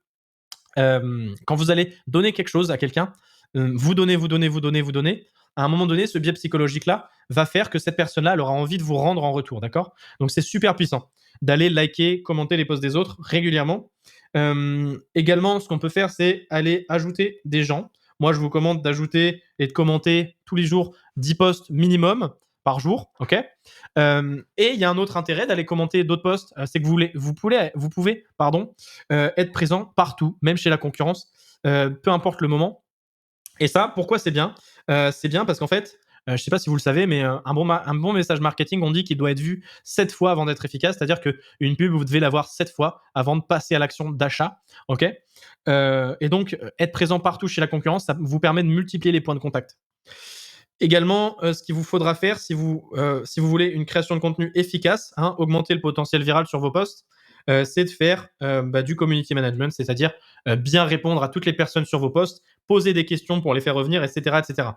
quand vous allez donner quelque chose à quelqu'un, vous donnez, vous donnez, vous donnez, vous donnez, à un moment donné, ce biais psychologique-là va faire que cette personne-là, elle aura envie de vous rendre en retour, d'accord? Donc c'est super puissant d'aller liker, commenter les posts des autres régulièrement. Également, ce qu'on peut faire, c'est aller ajouter des gens. Moi, je vous commande d'ajouter et de commenter tous les jours 10 posts minimum par jour, ok? Et il y a un autre intérêt d'aller commenter d'autres posts, c'est que vous pouvez, pardon, être présent partout, même chez la concurrence, peu importe le moment. Et ça, pourquoi c'est bien? C'est bien parce qu'en fait, je ne sais pas si vous le savez, mais un bon message marketing, on dit qu'il doit être vu 7 fois avant d'être efficace. C'est-à-dire qu'une pub, vous devez la voir 7 fois avant de passer à l'action d'achat. Ok. Et donc, être présent partout chez la concurrence, ça vous permet de multiplier les points de contact. Également, ce qu'il vous faudra faire si vous voulez une création de contenu efficace, hein, augmenter le potentiel viral sur vos posts, c'est de faire du community management, c'est-à-dire bien répondre à toutes les personnes sur vos posts, poser des questions pour les faire revenir, etc., etc.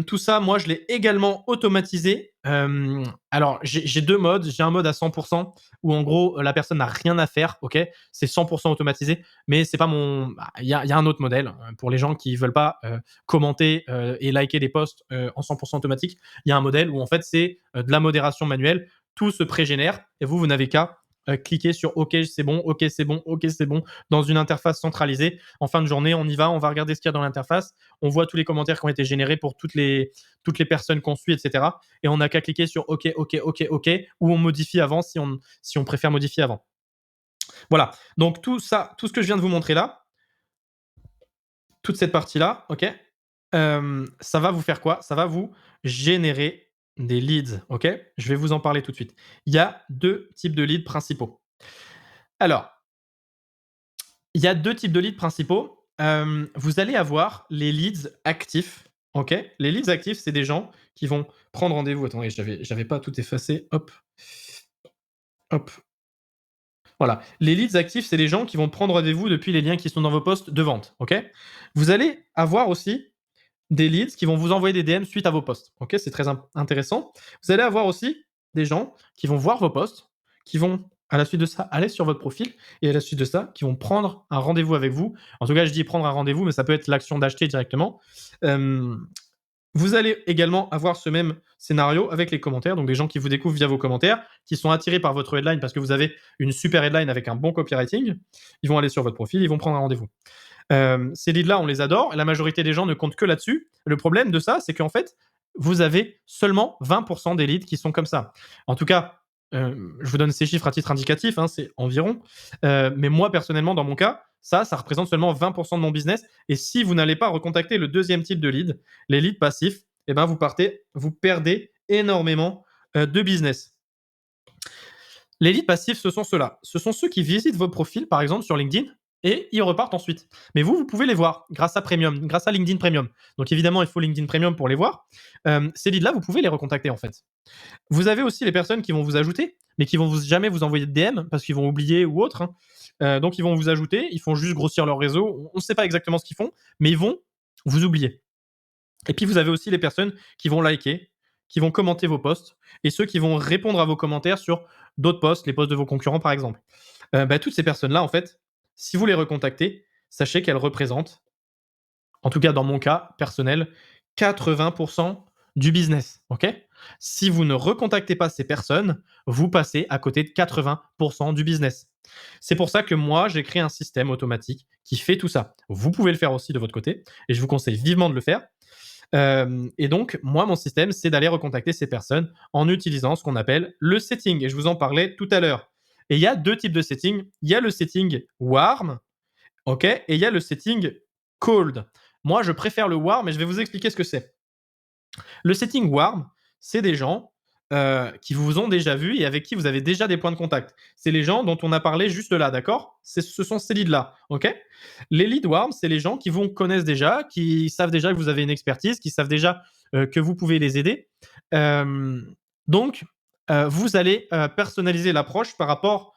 Tout ça, moi, je l'ai également automatisé. Alors, j'ai deux modes. J'ai un mode à 100% où, en gros, la personne n'a rien à faire. Ok, c'est 100% automatisé, mais c'est pas mon. Il y a un autre modèle pour les gens qui veulent pas commenter et liker des posts en 100% automatique. Il y a un modèle où en fait c'est de la modération manuelle. Tout se pré-génère et vous n'avez qu'à cliquer sur OK, c'est bon, OK, c'est bon, OK, c'est bon dans une interface centralisée. En fin de journée, on y va, on va regarder ce qu'il y a dans l'interface, on voit tous les commentaires qui ont été générés pour toutes les personnes qu'on suit, etc. Et on n'a qu'à cliquer sur OK, OK, OK, OK, ou on modifie avant si on préfère modifier avant. Voilà. Donc tout ça, tout ce que je viens de vous montrer là, toute cette partie-là, OK, ça va vous faire quoi? Ça va vous générer des leads, OK? Je vais vous en parler tout de suite. Il y a deux types de leads principaux. Alors, il y a 2 types de leads principaux. Vous allez avoir les leads actifs, OK? Les leads actifs, c'est des gens qui vont prendre rendez-vous. Attendez, j'avais pas tout effacé. Hop, hop. Voilà. Les leads actifs, c'est des gens qui vont prendre rendez-vous depuis les liens qui sont dans vos posts de vente, OK? Vous allez avoir aussi des leads qui vont vous envoyer des DM suite à vos posts, OK? C'est très intéressant. Vous allez avoir aussi des gens qui vont voir vos posts, qui vont, à la suite de ça, aller sur votre profil et à la suite de ça, qui vont prendre un rendez-vous avec vous. En tout cas, je dis prendre un rendez-vous, mais ça peut être l'action d'acheter directement. Hem, Vous allez également avoir ce même scénario avec les commentaires, donc des gens qui vous découvrent via vos commentaires, qui sont attirés par votre headline parce que vous avez une super headline avec un bon copywriting. Ils vont aller sur votre profil, ils vont prendre un rendez-vous. Ces leads-là, on les adore. La majorité des gens ne comptent que là-dessus. Le problème de ça, c'est qu'en fait, vous avez seulement 20% des leads qui sont comme ça. En tout cas, je vous donne ces chiffres à titre indicatif, hein, c'est environ. Mais moi, personnellement, dans mon cas, ça représente seulement 20% de mon business. Et si vous n'allez pas recontacter le deuxième type de lead, les leads passifs, eh ben, vous perdez énormément de business. Les leads passifs, ce sont ceux-là. Ce sont ceux qui visitent vos profils, par exemple, sur LinkedIn, et ils repartent ensuite. Mais vous pouvez les voir grâce à Premium, grâce à LinkedIn Premium. Donc évidemment, il faut LinkedIn Premium pour les voir. Ces leads-là, vous pouvez les recontacter en fait. Vous avez aussi les personnes qui vont vous ajouter, mais qui vont jamais vous envoyer de DM parce qu'ils vont oublier ou autre, hein. Donc ils vont vous ajouter, ils font juste grossir leur réseau. On ne sait pas exactement ce qu'ils font, mais ils vont vous oublier. Et puis vous avez aussi les personnes qui vont liker, qui vont commenter vos posts, et ceux qui vont répondre à vos commentaires sur d'autres posts, les posts de vos concurrents par exemple. Toutes ces personnes-là, en fait, si vous les recontactez, sachez qu'elles représentent, en tout cas dans mon cas personnel, 80% du business. Ok? Si vous ne recontactez pas ces personnes, vous passez à côté de 80% du business. C'est pour ça que moi, j'ai créé un système automatique qui fait tout ça. Vous pouvez le faire aussi de votre côté, et je vous conseille vivement de le faire. Et donc, moi, mon système, c'est d'aller recontacter ces personnes en utilisant ce qu'on appelle le setting. Et je vous en parlais tout à l'heure. Et il y a deux types de setting. Il y a le setting warm OK, et il y a le setting cold. Moi, je préfère le warm, mais je vais vous expliquer ce que c'est. Le setting warm, c'est des gens, qui vous ont déjà vu et avec qui vous avez déjà des points de contact. C'est les gens dont on a parlé juste là, d'accord? Ce sont ces leads-là, OK? Les leads warm, c'est les gens qui vous connaissent déjà, qui savent déjà que vous avez une expertise, qui savent déjà, que vous pouvez les aider. Donc, vous allez, personnaliser l'approche par rapport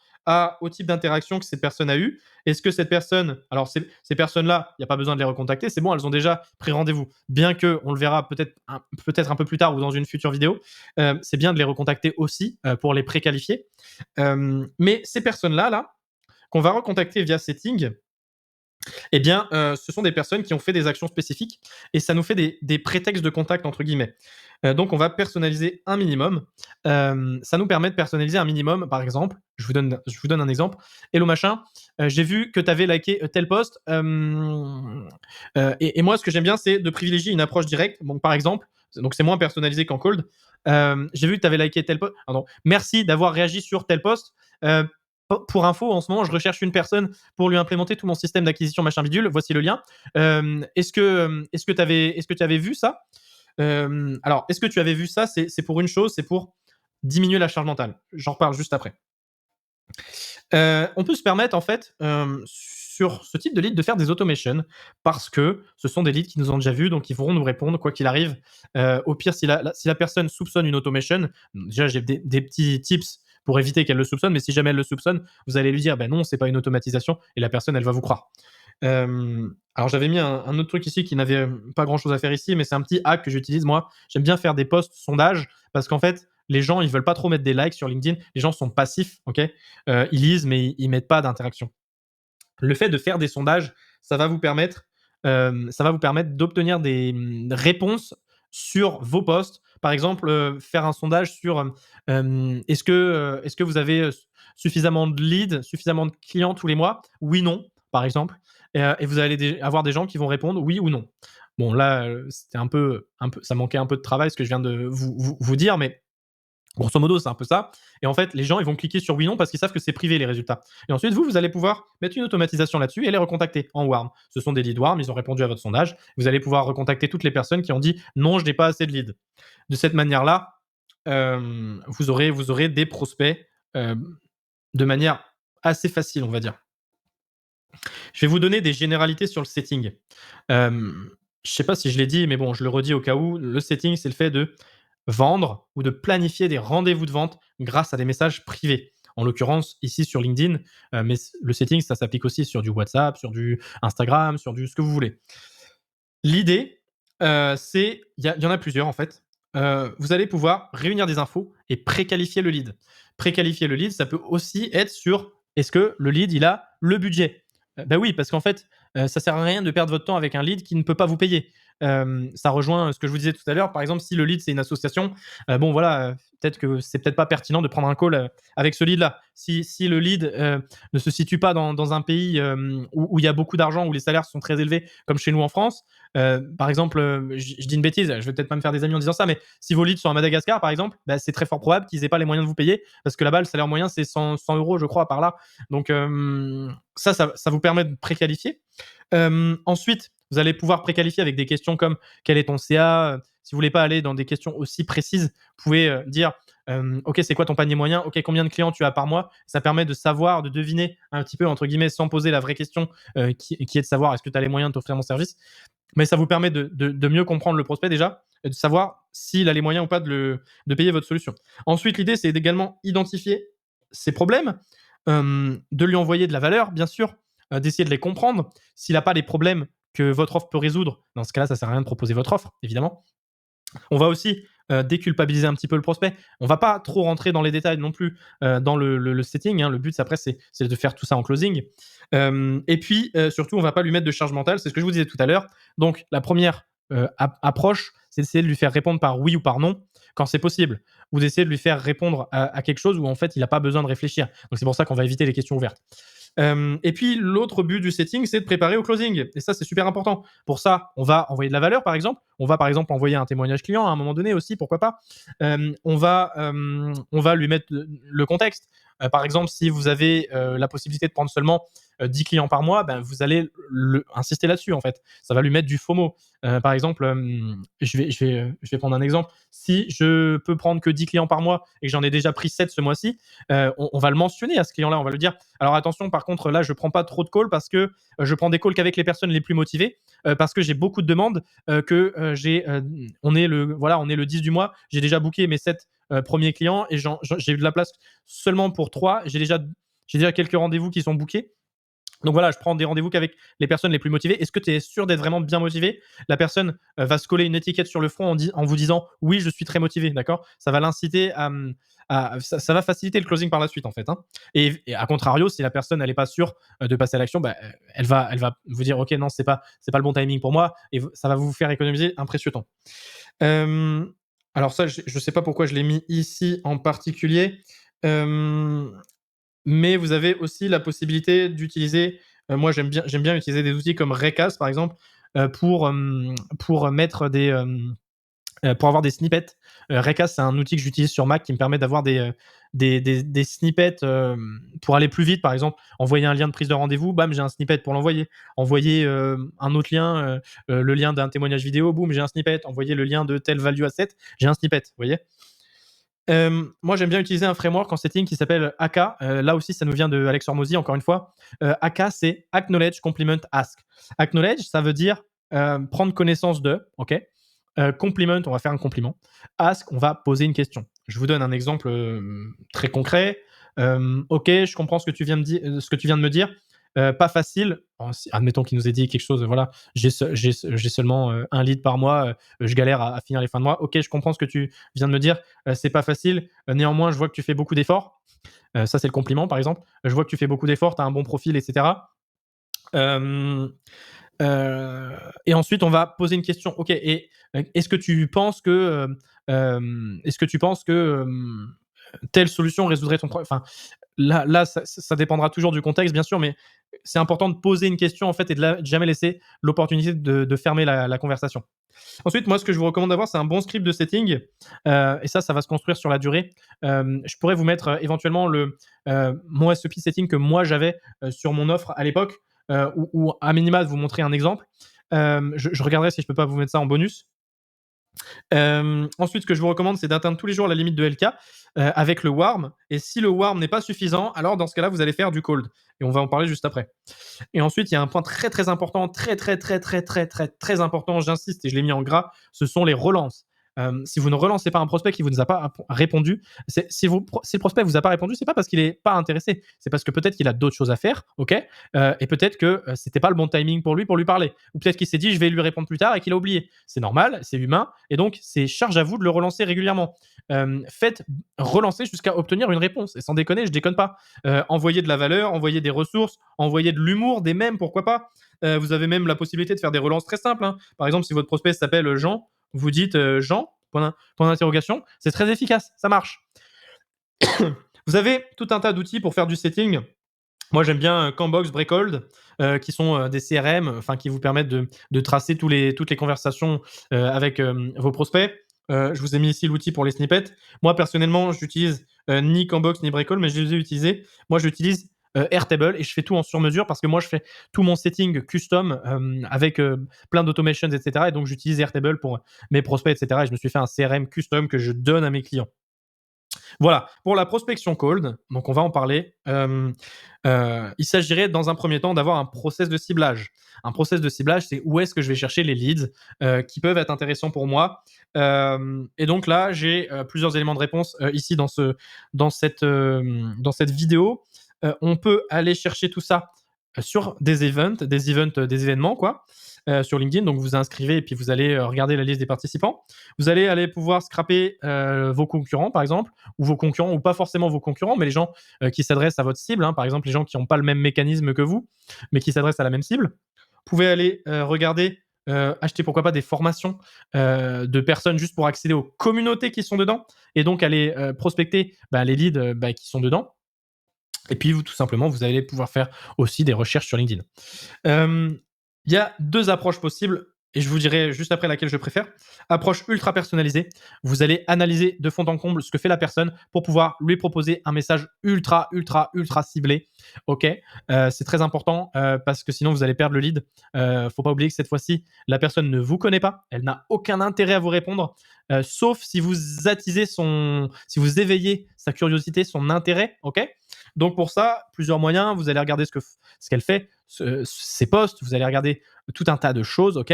au type d'interaction que cette personne a eu. Est-ce que cette personne, alors ces personnes-là, il n'y a pas besoin de les recontacter, c'est bon, elles ont déjà pris rendez-vous. Bien que on le verra peut-être un peu plus tard ou dans une future vidéo, c'est bien de les recontacter aussi pour les préqualifier. Mais ces personnes-là, là, qu'on va recontacter via Setting, eh bien, ce sont des personnes qui ont fait des actions spécifiques et ça nous fait des prétextes de contact entre guillemets. Donc on va personnaliser un minimum. Ça nous permet de personnaliser un minimum, par exemple, je vous donne un exemple. Hello machin, j'ai vu que tu avais liké tel post. Et moi, ce que j'aime bien, c'est de privilégier une approche directe. Donc par exemple, donc c'est moins personnalisé qu'en cold. J'ai vu que tu avais liké tel post. Pardon. Merci d'avoir réagi sur tel post. Pour info, en ce moment, je recherche une personne pour lui implémenter tout mon système d'acquisition machin bidule. Voici le lien. Est-ce que tu avais vu ça? Alors, est-ce que tu avais vu ça? C'est pour une chose, c'est pour diminuer la charge mentale. J'en reparle juste après. On peut se permettre, en fait, sur ce type de lead, de faire des automations parce que ce sont des leads qui nous ont déjà vus, donc ils pourront nous répondre quoi qu'il arrive. Au pire, si la personne soupçonne une automation, déjà, j'ai des petits tips pour éviter qu'elle le soupçonne, mais si jamais elle le soupçonne, vous allez lui dire, ben non, c'est pas une automatisation, et la personne, elle va vous croire. Alors j'avais mis un autre truc ici qui n'avait pas grand chose à faire ici, mais c'est un petit hack que j'utilise moi. J'aime bien faire des posts sondages parce qu'en fait, les gens, ils veulent pas trop mettre des likes sur LinkedIn. Les gens sont passifs, ok? Ils lisent, mais ils mettent pas d'interaction. Le fait de faire des sondages, ça va vous permettre, d'obtenir des réponses sur vos posts. Par exemple, faire un sondage sur est-ce que vous avez suffisamment de leads, suffisamment de clients tous les mois? Oui, non, par exemple. Et vous allez avoir des gens qui vont répondre oui ou non. Bon, là, c'était un peu, ça manquait un peu de travail ce que je viens de vous dire, mais grosso modo, c'est un peu ça. Et en fait, les gens, ils vont cliquer sur oui, non, parce qu'ils savent que c'est privé les résultats. Et ensuite, vous allez pouvoir mettre une automatisation là-dessus et les recontacter en warm. Ce sont des leads warm, ils ont répondu à votre sondage. Vous allez pouvoir recontacter toutes les personnes qui ont dit non, je n'ai pas assez de leads. De cette manière-là, vous aurez des prospects euh, de manière assez facile, on va dire. Je vais vous donner des généralités sur le setting. Je ne sais pas si je l'ai dit, mais bon, je le redis au cas où. Le setting, c'est le fait de vendre ou de planifier des rendez-vous de vente grâce à des messages privés. En l'occurrence, ici sur LinkedIn, mais le setting, ça s'applique aussi sur du WhatsApp, sur du Instagram, sur du ce que vous voulez. L'idée, c'est, il y en a plusieurs en fait. Vous allez pouvoir réunir des infos et préqualifier le lead. Préqualifier le lead, ça peut aussi être sur est-ce que le lead, il a le budget? Bah oui, parce qu'en fait, ça sert à rien de perdre votre temps avec un lead qui ne peut pas vous payer. Ça rejoint ce que je vous disais tout à l'heure. Par exemple, si le lead, c'est une association, bon voilà, peut-être que c'est peut-être pas pertinent de prendre un call avec ce lead-là. Si le lead ne se situe pas dans un pays où il y a beaucoup d'argent, où les salaires sont très élevés, comme chez nous en France, par exemple, je dis une bêtise, je vais peut-être pas me faire des amis en disant ça, mais si vos leads sont à Madagascar, par exemple, bah, c'est très fort probable qu'ils aient pas les moyens de vous payer parce que là-bas, le salaire moyen, c'est 100 euros, je crois, par là. Donc, ça vous permet de préqualifier. Ensuite, vous allez pouvoir préqualifier avec des questions comme quel est ton CA. Si vous voulez pas aller dans des questions aussi précises, vous pouvez dire ok, c'est quoi ton panier moyen? Ok, combien de clients tu as par mois? Ça permet de savoir, de deviner un petit peu, entre guillemets, sans poser la vraie question qui est de savoir est-ce que tu as les moyens de t'offrir mon service. Mais ça vous permet de mieux comprendre le prospect déjà et de savoir s'il a les moyens ou pas de payer votre solution. Ensuite, l'idée, c'est d'également identifier ses problèmes, de lui envoyer de la valeur, bien sûr, d'essayer de les comprendre. S'il n'a pas les problèmes que votre offre peut résoudre, dans ce cas-là, ça ne sert à rien de proposer votre offre, évidemment. On va aussi déculpabiliser un petit peu le prospect. On va pas trop rentrer dans les détails non plus dans le setting. Hein. Le but, après, c'est de faire tout ça en closing. Et puis, surtout, on va pas lui mettre de charge mentale. C'est ce que je vous disais tout à l'heure. Donc, la première approche, c'est d'essayer de lui faire répondre par oui ou par non quand c'est possible. Ou d'essayer de lui faire répondre à quelque chose où, en fait, il n'a pas besoin de réfléchir. Donc, c'est pour ça qu'on va éviter les questions ouvertes. Et puis l'autre but du setting, c'est de préparer au closing. Et ça, c'est super important. Pour ça, on va envoyer de la valeur, par exemple. On va, par exemple, envoyer un témoignage client à un moment donné aussi, pourquoi pas. On va lui mettre le contexte. Par exemple, si vous avez la possibilité de prendre seulement 10 clients par mois, ben, vous allez insister là-dessus, en fait. Ça va lui mettre du FOMO. Par exemple, je vais prendre un exemple. Si je peux prendre que 10 clients par mois et que j'en ai déjà pris 7 ce mois-ci, on va le mentionner à ce client-là. On va lui dire, alors attention, par contre, là, je prends pas trop de calls parce que je prends des calls qu'avec les personnes les plus motivées, parce que j'ai beaucoup de demandes, on est le 10 du mois, j'ai déjà booké mes 7 premiers clients et j'ai eu de la place seulement pour 3. J'ai déjà quelques rendez-vous qui sont bookés. Donc voilà, je prends des rendez-vous qu'avec les personnes les plus motivées. Est-ce que tu es sûr d'être vraiment bien motivé? La personne va se coller une étiquette sur le front en vous disant oui, je suis très motivé, d'accord? Ça va l'inciter ça va faciliter le closing par la suite, en fait, hein. Et à contrario, si la personne elle n'est pas sûre de passer à l'action, bah, elle va vous dire ok, non, c'est pas le bon timing pour moi, et ça va vous faire économiser un précieux temps. Euh, alors ça, je ne sais pas pourquoi je l'ai mis ici en particulier. Euh, mais vous avez aussi la possibilité d'utiliser, moi j'aime bien utiliser des outils comme Recast par exemple, pour mettre pour avoir des snippets. Recast, c'est un outil que j'utilise sur Mac qui me permet d'avoir des snippets, pour aller plus vite. Par exemple, envoyer un lien de prise de rendez-vous, bam, j'ai un snippet pour l'envoyer. Envoyer un autre lien, le lien d'un témoignage vidéo, boum, j'ai un snippet. Envoyer le lien de tel value asset, j'ai un snippet, vous voyez. Moi, j'aime bien utiliser un framework en setting qui s'appelle AKA. Là aussi, ça nous vient de Alex Hormozy, encore une fois. AKA, c'est Acknowledge, Compliment, Ask. Acknowledge, ça veut dire prendre connaissance de, ok. Compliment, on va faire un compliment. Ask, on va poser une question. Je vous donne un exemple très concret. Ok, je comprends ce que tu viens de me dire. Pas facile. Admettons qu'il nous ait dit quelque chose. Voilà, j'ai seulement un lead par mois. Je galère à finir les fins de mois. Ok, je comprends ce que tu viens de me dire. C'est pas facile. Néanmoins, je vois que tu fais beaucoup d'efforts. Ça, c'est le compliment, par exemple. Je vois que tu fais beaucoup d'efforts, tu as un bon profil, etc. Euh, et ensuite, on va poser une question. Ok, et est-ce que tu penses que telle solution résoudrait ton problème? Enfin, là ça dépendra toujours du contexte, bien sûr, mais c'est important de poser une question, en fait, et de jamais laisser l'opportunité de fermer la conversation. Ensuite, moi, ce que je vous recommande d'avoir, c'est un bon script de setting, et ça va se construire sur la durée. Je pourrais vous mettre éventuellement mon SEP setting que moi j'avais sur mon offre à l'époque, ou à minima de vous montrer un exemple. Je regarderai si je peux pas vous mettre ça en bonus. Ensuite, ce que je vous recommande, c'est d'atteindre tous les jours la limite de LK avec le warm. Et si le warm n'est pas suffisant, alors dans ce cas-là, vous allez faire du cold. Et on va en parler juste après. Et ensuite, il y a un point très très important, très très très très très très très important, j'insiste et je l'ai mis en gras, ce sont les relances. Si vous ne relancez pas un prospect qui vous a pas répondu, si le prospect vous a pas répondu, c'est pas parce qu'il est pas intéressé, c'est parce que peut-être qu'il a d'autres choses à faire, ok, et peut-être que c'était pas le bon timing pour lui parler, ou peut-être qu'il s'est dit je vais lui répondre plus tard et qu'il a oublié. C'est normal, c'est humain, et donc c'est charge à vous de le relancer régulièrement. Faites relancer jusqu'à obtenir une réponse. Et sans déconner, je déconne pas. Envoyer de la valeur, envoyer des ressources, envoyer de l'humour, des mèmes, pourquoi pas. Vous avez même la possibilité de faire des relances très simples, hein. Par exemple, si votre prospect s'appelle Jean, vous dites Jean, point d'interrogation, c'est très efficace, ça marche. Vous avez tout un tas d'outils pour faire du setting. Moi, j'aime bien Cambox, Breakhold, qui sont des CRM, enfin qui vous permettent de tracer toutes les conversations avec vos prospects. Je vous ai mis ici l'outil pour les snippets. Moi, personnellement, j'utilise ni Cambox ni Breakhold, mais je les ai utilisés. Moi, j'utilise Airtable et je fais tout en sur-mesure parce que moi, je fais tout mon setting custom avec plein d'automations, etc. Et donc, j'utilise Airtable pour mes prospects, etc. Et je me suis fait un CRM custom que je donne à mes clients. Voilà, pour la prospection cold, donc on va en parler. Il s'agirait dans un premier temps d'avoir un process de ciblage. Un process de ciblage, c'est où est-ce que je vais chercher les leads qui peuvent être intéressants pour moi. Et donc là, j'ai plusieurs éléments de réponse ici dans cette vidéo. On peut aller chercher tout ça sur des événements, quoi. Sur LinkedIn, donc vous vous inscrivez et puis vous allez regarder la liste des participants. Vous allez aller pouvoir scraper vos concurrents, par exemple, ou vos concurrents, ou pas forcément vos concurrents, mais les gens qui s'adressent à votre cible, hein, par exemple les gens qui n'ont pas le même mécanisme que vous, mais qui s'adressent à la même cible. Vous pouvez aller regarder, acheter pourquoi pas des formations de personnes juste pour accéder aux communautés qui sont dedans, et donc aller prospecter les leads qui sont dedans. Et puis tout simplement, vous allez pouvoir faire aussi des recherches sur LinkedIn. Il y a deux approches possibles et je vous dirai juste après laquelle je préfère. Approche ultra personnalisée. Vous allez analyser de fond en comble ce que fait la personne pour pouvoir lui proposer un message ultra, ultra, ultra ciblé. Ok. C'est très important parce que sinon vous allez perdre le lead. Faut pas oublier que cette fois-ci, la personne ne vous connaît pas. Elle n'a aucun intérêt à vous répondre, sauf si vous attisez si vous éveillez sa curiosité, son intérêt. Ok. Donc pour ça, plusieurs moyens. Vous allez regarder ce qu'elle fait, ses posts. Vous allez regarder tout un tas de choses. Ok.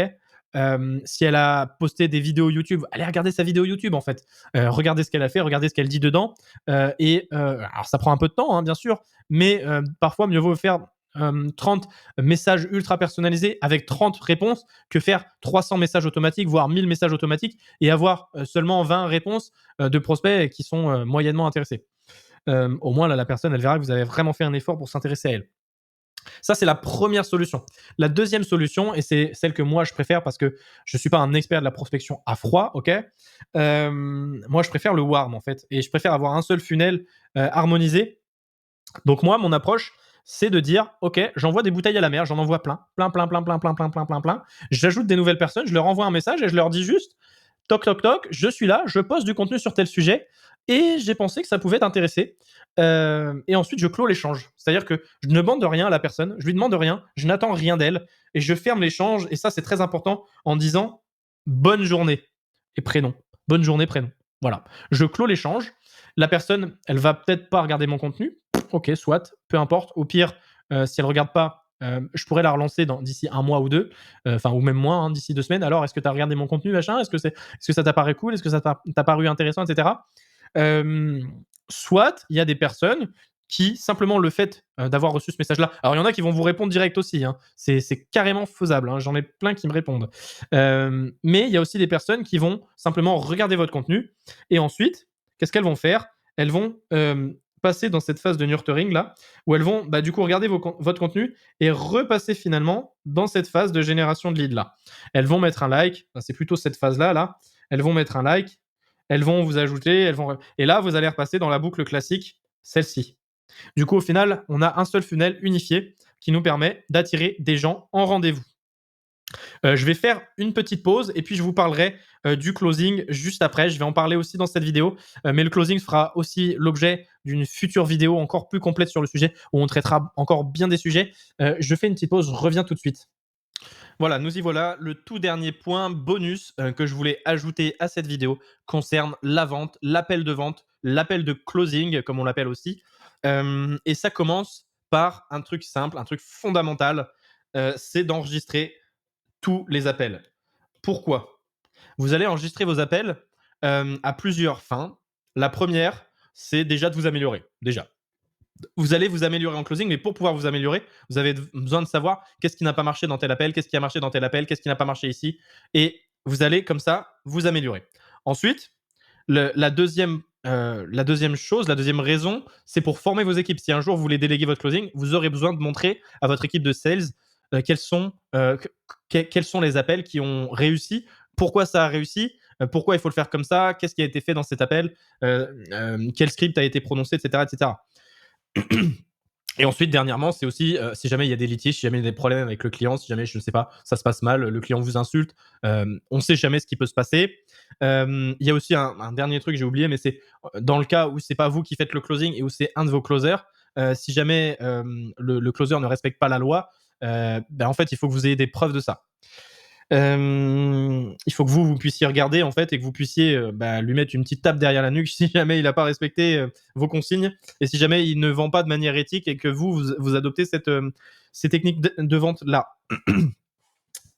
Si elle a posté des vidéos YouTube, allez regarder sa vidéo YouTube en fait. Regardez ce qu'elle a fait, regardez ce qu'elle dit dedans. Alors ça prend un peu de temps, hein, bien sûr, mais parfois mieux vaut faire 30 messages ultra personnalisés avec 30 réponses que faire 300 messages automatiques, voire 1000 messages automatiques et avoir seulement 20 réponses de prospects qui sont moyennement intéressés. Au moins, là, la personne, elle verra que vous avez vraiment fait un effort pour s'intéresser à elle. Ça, c'est la première solution. La deuxième solution, et c'est celle que moi je préfère parce que je ne suis pas un expert de la prospection à froid, ok. Moi, je préfère le warm en fait, et je préfère avoir un seul funnel harmonisé. Donc moi, mon approche, c'est de dire, ok, j'envoie des bouteilles à la mer, j'en envoie plein, plein, plein, plein, plein, plein, plein, plein, plein, plein. J'ajoute des nouvelles personnes, je leur envoie un message et je leur dis juste, toc, toc, toc, je suis là, je poste du contenu sur tel sujet et j'ai pensé que ça pouvait t'intéresser. Et ensuite, je clôt l'échange. C'est-à-dire que je ne demande rien à la personne, je lui demande rien, je n'attends rien d'elle et je ferme l'échange. Et ça, c'est très important en disant bonne journée et prénom. Bonne journée, prénom. Voilà. Je clôt l'échange. La personne, elle va peut-être pas regarder mon contenu. Ok, soit, peu importe. Au pire, si elle regarde pas, je pourrais la relancer d'ici un mois ou deux, enfin ou même moins, hein, d'ici 2 semaines. Alors, est-ce que tu as regardé mon contenu, machin? Est-ce que ça t'a paru cool? Est-ce que ça t'a paru intéressant, etc. Euh, Soit il y a des personnes qui, simplement le fait d'avoir reçu ce message-là, alors il y en a qui vont vous répondre direct aussi, hein, c'est carrément faisable, hein, j'en ai plein qui me répondent. Mais il y a aussi des personnes qui vont simplement regarder votre contenu et ensuite, qu'est-ce qu'elles vont faire? Elles vont passer dans cette phase de nurturing là, où elles vont du coup regarder votre contenu et repasser finalement dans cette phase de génération de leads là. Elles vont mettre un like, c'est plutôt cette phase là, elles vont mettre un like, elles vont vous ajouter, et là vous allez repasser dans la boucle classique, celle-ci. Du coup, au final, on a un seul funnel unifié qui nous permet d'attirer des gens en rendez-vous. Je vais faire une petite pause et puis je vous parlerai du closing juste après. Je vais en parler aussi dans cette vidéo, mais le closing fera aussi l'objet d'une future vidéo encore plus complète sur le sujet où on traitera encore bien des sujets. Je fais une petite pause, je reviens tout de suite. Voilà, nous y voilà. Le tout dernier point bonus que je voulais ajouter à cette vidéo concerne la vente, l'appel de vente, l'appel de closing, comme on l'appelle aussi. Et ça commence par un truc simple, un truc fondamental, c'est d'enregistrer tous les appels. Pourquoi? Vous allez enregistrer vos appels à plusieurs fins. La première, c'est déjà de vous améliorer. Déjà, vous allez vous améliorer en closing, mais pour pouvoir vous améliorer, vous avez besoin de savoir qu'est-ce qui n'a pas marché dans tel appel, qu'est-ce qui a marché dans tel appel, qu'est-ce qui n'a pas marché ici. Et vous allez comme ça vous améliorer. Ensuite, la deuxième chose, la deuxième raison, c'est pour former vos équipes. Si un jour vous voulez déléguer votre closing, vous aurez besoin de montrer à votre équipe de sales quels sont les appels qui ont réussi, pourquoi ça a réussi, pourquoi il faut le faire comme ça, qu'est-ce qui a été fait dans cet appel, quel script a été prononcé, etc. etc. Et ensuite, dernièrement, c'est aussi si jamais il y a des litiges, si jamais il y a des problèmes avec le client, si jamais, je ne sais pas, ça se passe mal, le client vous insulte, on ne sait jamais ce qui peut se passer. Il y a aussi un dernier truc que j'ai oublié, mais c'est dans le cas où c'est pas vous qui faites le closing et où c'est un de vos closers, si jamais le closer ne respecte pas la loi, en fait, il faut que vous ayez des preuves de ça. Il faut que vous puissiez regarder en fait et que vous puissiez lui mettre une petite tape derrière la nuque si jamais il n'a pas respecté vos consignes et si jamais il ne vend pas de manière éthique et que vous adoptez ces techniques de vente là.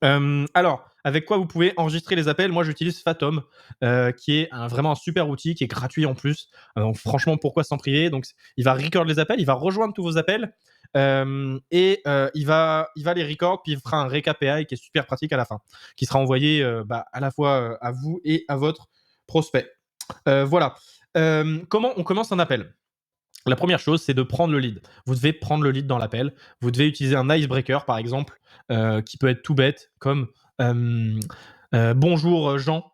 Alors, avec quoi vous pouvez enregistrer les appels? Moi, j'utilise Fathom, qui est vraiment un super outil, qui est gratuit en plus. Donc, franchement, pourquoi s'en priver? Donc, il va record les appels, il va rejoindre tous vos appels, il va les record, puis il fera un récap AI qui est super pratique à la fin, qui sera envoyé à la fois à vous et à votre prospect. Voilà. Comment on commence un appel? La première chose, c'est de prendre le lead. Vous devez prendre le lead dans l'appel. Vous devez utiliser un icebreaker, par exemple, qui peut être tout bête, comme bonjour Jean,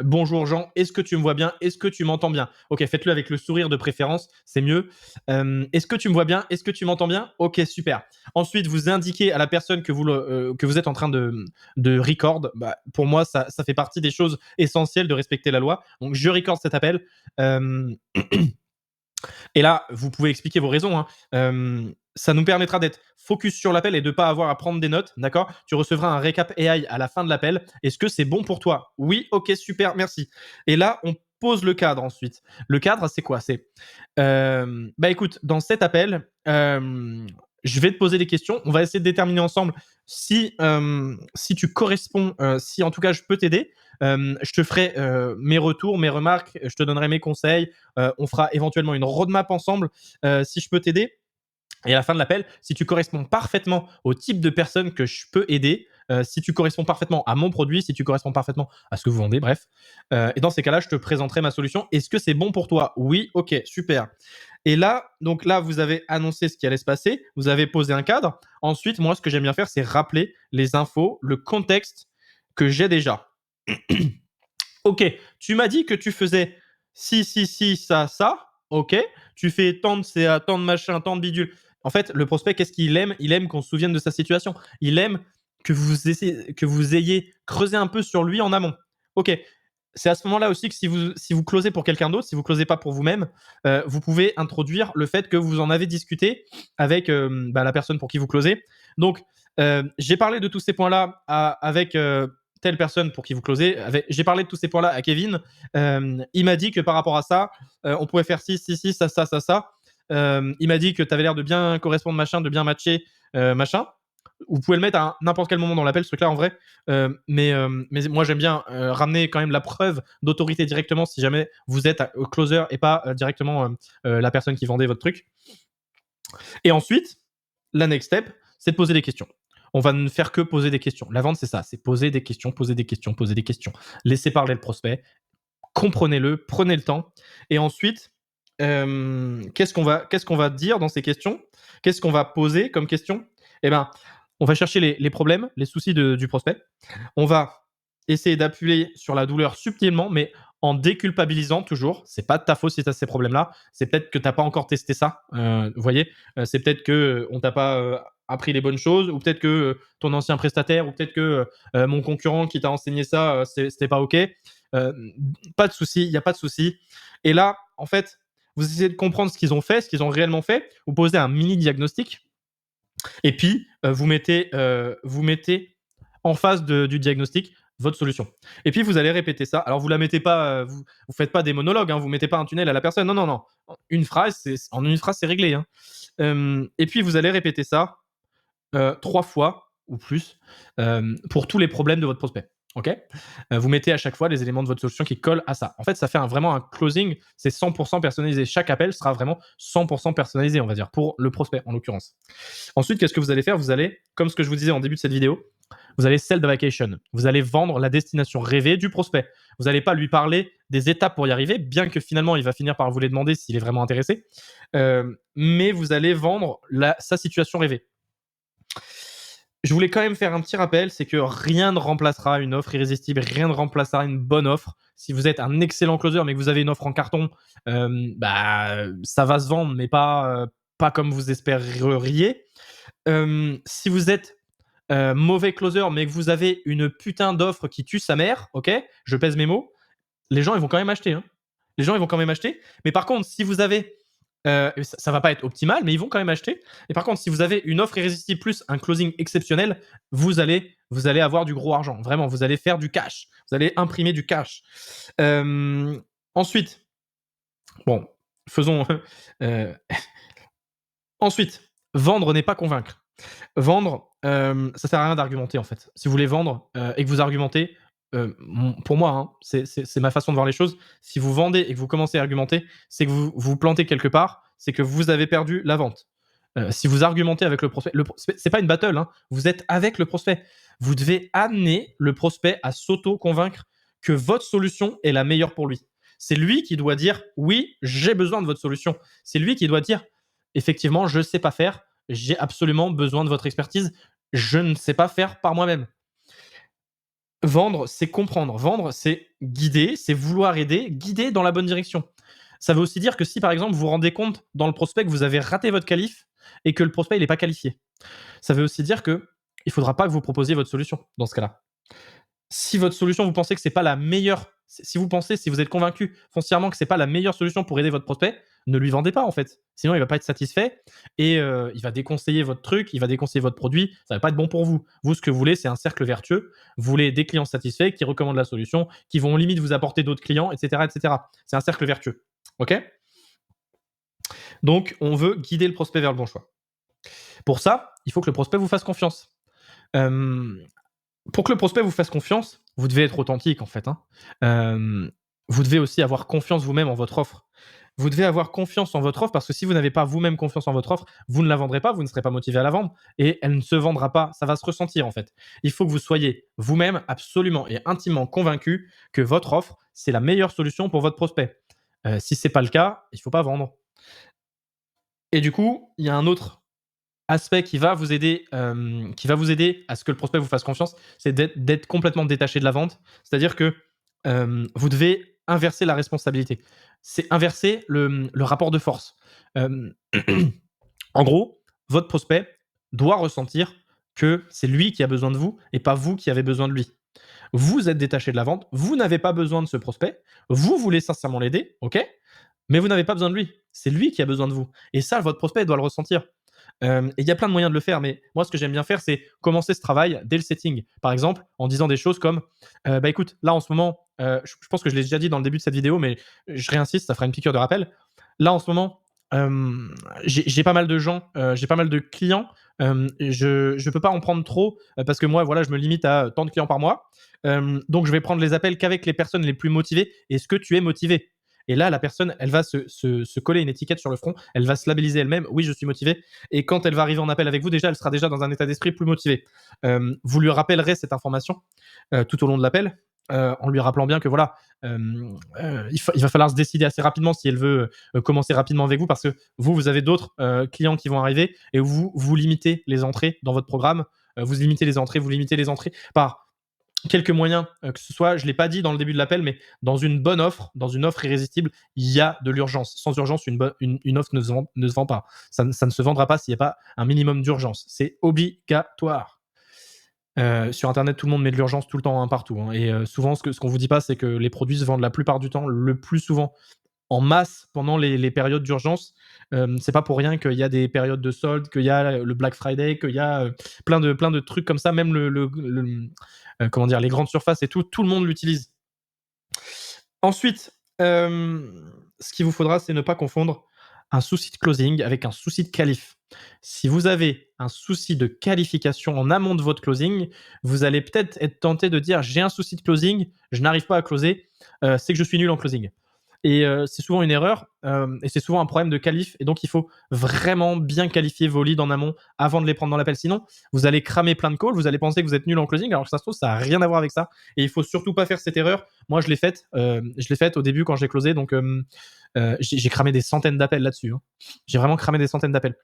Bonjour Jean, est-ce que tu me vois bien? Est-ce que tu m'entends bien? OK, faites-le avec le sourire de préférence, c'est mieux. Est-ce que tu me vois bien? Est-ce que tu m'entends bien? OK, super. Ensuite, vous indiquez à la personne que vous êtes en train de record. Bah, pour moi, ça fait partie des choses essentielles de respecter la loi. Donc, je record cet appel. Hem Et là, vous pouvez expliquer vos raisons, hein. Ça nous permettra d'être focus sur l'appel et de ne pas avoir à prendre des notes, d'accord? Tu recevras un récap AI à la fin de l'appel. Est-ce que c'est bon pour toi? Oui, OK, super, merci. Et là, on pose le cadre ensuite. Le cadre, c'est quoi? C'est, bah, écoute, dans cet appel, je vais te poser des questions. On va essayer de déterminer ensemble si tu corresponds, si en tout cas je peux t'aider. Je te ferai, mes retours, mes remarques, je te donnerai mes conseils. On fera éventuellement une roadmap ensemble, si je peux t'aider. Et à la fin de l'appel, si tu corresponds parfaitement au type de personne que je peux aider, si tu corresponds parfaitement à mon produit, si tu corresponds parfaitement à ce que vous vendez, bref. Et dans ces cas-là, je te présenterai ma solution. Est-ce que c'est bon pour toi? Oui, ok, super. Et là, donc là, vous avez annoncé ce qui allait se passer, vous avez posé un cadre. Ensuite, moi, ce que j'aime bien faire, c'est rappeler les infos, le contexte que j'ai déjà. Ok, tu m'as dit que tu faisais si, ça, ça. Ok, tu fais tant de CA, tant de machin, tant de bidule. En fait, le prospect, qu'est-ce qu'il aime? Il aime qu'on se souvienne de sa situation. Il aime que vous ayez creusé un peu sur lui en amont. Ok, c'est à ce moment-là aussi que si vous closez pour quelqu'un d'autre, si vous closez pas pour vous-même, vous pouvez introduire le fait que vous en avez discuté avec bah, la personne pour qui vous closez. Donc, j'ai parlé de tous ces points-là avec telle personne pour qui vous closez. J'ai parlé de tous ces points-là à Kevin. Il m'a dit que par rapport à ça, on pouvait faire ci, ça. Il m'a dit que tu avais l'air de bien correspondre, machin, de bien matcher, machin. Vous pouvez le mettre à n'importe quel moment dans l'appel, ce truc-là, en vrai. Mais moi, j'aime bien ramener quand même la preuve d'autorité directement si jamais vous êtes au closer et pas directement la personne qui vendait votre truc. Et ensuite, la next step, c'est de poser des questions. On va ne faire que poser des questions. La vente, c'est ça, c'est poser des questions, poser des questions, poser des questions. Laissez parler le prospect, comprenez-le, prenez le temps. Et ensuite, qu'est-ce qu'on va dire dans ces questions? Qu'est-ce qu'on va poser comme question? Eh ben, on va chercher les problèmes, les soucis du prospect. On va essayer d'appuyer sur la douleur subtilement, mais en déculpabilisant toujours. C'est pas de ta faute si tu as ces problèmes-là. C'est peut-être que tu n'as pas encore testé ça. Vous voyez, c'est peut-être que on t'a pas appris les bonnes choses, ou peut-être que ton ancien prestataire, ou peut-être que mon concurrent qui t'a enseigné ça, c'était pas ok. Pas de souci, il n'y a pas de souci. Et là, en fait, vous essayez de comprendre ce qu'ils ont fait, ce qu'ils ont réellement fait. Vous posez un mini diagnostic et puis, vous mettez en face du diagnostic votre solution. Et puis, vous allez répéter ça. Alors, vous la mettez pas, vous faites pas des monologues, hein, vous mettez pas un tunnel à la personne. Non, non, non. En une phrase, c'est réglé. Hein. Et puis, vous allez répéter ça 3 fois ou plus pour tous les problèmes de votre prospect. OK? Vous mettez à chaque fois les éléments de votre solution qui collent à ça. En fait, ça fait vraiment un closing, c'est 100% personnalisé. Chaque appel sera vraiment 100% personnalisé, on va dire, pour le prospect en l'occurrence. Ensuite, qu'est-ce que vous allez faire? Vous allez, comme ce que je vous disais en début de cette vidéo, vous allez sell the vacation. Vous allez vendre la destination rêvée du prospect. Vous n'allez pas lui parler des étapes pour y arriver, bien que finalement il va finir par vous les demander s'il est vraiment intéressé. Mais vous allez vendre sa situation rêvée. Je voulais quand même faire un petit rappel, c'est que rien ne remplacera une offre irrésistible, rien ne remplacera une bonne offre. Si vous êtes un excellent closer, mais que vous avez une offre en carton, bah, ça va se vendre, mais pas comme vous espéreriez. Si vous êtes mauvais closer, mais que vous avez une putain d'offre qui tue sa mère, ok, je pèse mes mots, les gens ils vont quand même acheter. Hein. Les gens ils vont quand même acheter. Mais par contre, si vous avez ça va pas être optimal, mais ils vont quand même acheter. Et par contre, si vous avez une offre irrésistible plus un closing exceptionnel, vous allez avoir du gros argent. Vraiment, vous allez faire du cash. Vous allez imprimer du cash. Ensuite, bon, faisons. euh, ensuite, vendre n'est pas convaincre. Vendre, ça sert à rien d'argumenter en fait. Si vous voulez vendre et que vous argumentez, pour moi, hein, c'est ma façon de voir les choses. Si vous vendez et que vous commencez à argumenter, c'est que vous plantez quelque part, c'est que vous avez perdu la vente. Si vous argumentez avec le prospect, c'est pas une battle, hein, vous êtes avec le prospect. Vous devez amener le prospect à s'auto-convaincre que votre solution est la meilleure pour lui. C'est lui qui doit dire oui, j'ai besoin de votre solution. C'est lui qui doit dire effectivement, je ne sais pas faire, j'ai absolument besoin de votre expertise, je ne sais pas faire par moi-même. Vendre, c'est comprendre. Vendre, c'est guider, c'est vouloir aider, guider dans la bonne direction. Ça veut aussi dire que si, par exemple, vous vous rendez compte dans le prospect que vous avez raté votre qualif et que le prospect, il est pas qualifié, ça veut aussi dire que il faudra pas que vous proposiez votre solution dans ce cas-là. Si votre solution, vous pensez que c'est pas la meilleure, si vous pensez, si vous êtes convaincu foncièrement que c'est pas la meilleure solution pour aider votre prospect, ne lui vendez pas en fait. Sinon, il va pas être satisfait et il va déconseiller votre truc, il va déconseiller votre produit. Ça va pas être bon pour vous. Vous, ce que vous voulez, c'est un cercle vertueux. Vous voulez des clients satisfaits qui recommandent la solution, qui vont limite vous apporter d'autres clients, etc., etc. C'est un cercle vertueux. Ok. Donc, on veut guider le prospect vers le bon choix. Pour ça, il faut que le prospect vous fasse confiance. Euh, pour que le prospect vous fasse confiance, vous devez être authentique en fait, hein. Vous devez aussi avoir confiance vous-même en votre offre. Vous devez avoir confiance en votre offre parce que si vous n'avez pas vous-même confiance en votre offre, vous ne la vendrez pas, vous ne serez pas motivé à la vendre et elle ne se vendra pas. Ça va se ressentir en fait. Il faut que vous soyez vous-même absolument et intimement convaincu que votre offre, c'est la meilleure solution pour votre prospect. Si c'est pas le cas, il faut pas vendre. Et du coup, il y a un autre aspect qui va vous aider à ce que le prospect vous fasse confiance, c'est d'être complètement détaché de la vente. C'est-à-dire que vous devez inverser la responsabilité. C'est inverser le rapport de force. Hem, en gros, votre prospect doit ressentir que c'est lui qui a besoin de vous et pas vous qui avez besoin de lui. Vous êtes détaché de la vente, vous n'avez pas besoin de ce prospect, vous voulez sincèrement l'aider, OK, mais vous n'avez pas besoin de lui. C'est lui qui a besoin de vous et ça, votre prospect doit le ressentir. Et il y a plein de moyens de le faire, mais moi, ce que j'aime bien faire, c'est commencer ce travail dès le setting. Par exemple, en disant des choses comme bah écoute, là en ce moment, je pense que je l'ai déjà dit dans le début de cette vidéo, mais je réinsiste, ça fera une piqûre de rappel. Là en ce moment, j'ai pas mal de gens, j'ai pas mal de clients. Je peux pas en prendre trop parce que moi, voilà, je me limite à tant de clients par mois. Donc, je vais prendre les appels qu'avec les personnes les plus motivées. Est-ce que tu es motivé? Et là, la personne, elle va se coller une étiquette sur le front, elle va se labelliser elle-même, oui, je suis motivé. Et quand elle va arriver en appel avec vous, déjà, elle sera déjà dans un état d'esprit plus motivé. Vous lui rappellerez cette information tout au long de l'appel, en lui rappelant bien que voilà, il va falloir se décider assez rapidement si elle veut commencer rapidement avec vous, parce que vous avez d'autres clients qui vont arriver et vous limitez les entrées dans votre programme. Vous limitez les entrées par quelques moyens, que ce soit, je ne l'ai pas dit dans le début de l'appel, mais dans une bonne offre, dans une offre irrésistible, il y a de l'urgence. Sans urgence, une offre ne se vend pas. Ça ne se vendra pas s'il n'y a pas un minimum d'urgence. C'est obligatoire. Sur Internet, tout le monde met de l'urgence tout le temps, hein, partout, hein. Et souvent, ce qu'on vous dit pas, c'est que les produits se vendent la plupart du temps, le plus souvent, en masse pendant les périodes d'urgence. C'est pas pour rien qu'il y a des périodes de soldes, qu'il y a le Black Friday, qu'il y a plein de trucs comme ça, même comment dire, les grandes surfaces et tout le monde l'utilise. Ensuite, ce qu'il vous faudra, c'est ne pas confondre un souci de closing avec un souci de qualif. Si vous avez un souci de qualification en amont de votre closing, vous allez peut-être être tenté de dire: «J'ai un souci de closing, je n'arrive pas à closer, c'est que je suis nul en closing». Et c'est souvent une erreur, et c'est souvent un problème de qualif, et donc il faut vraiment bien qualifier vos leads en amont avant de les prendre dans l'appel. Sinon, vous allez cramer plein de calls, vous allez penser que vous êtes nul en closing, alors que ça se trouve, ça a rien à voir avec ça, et il faut surtout pas faire cette erreur. Moi, je l'ai faite au début quand j'ai closé, donc j'ai cramé des centaines d'appels là-dessus, hein. J'ai vraiment cramé des centaines d'appels.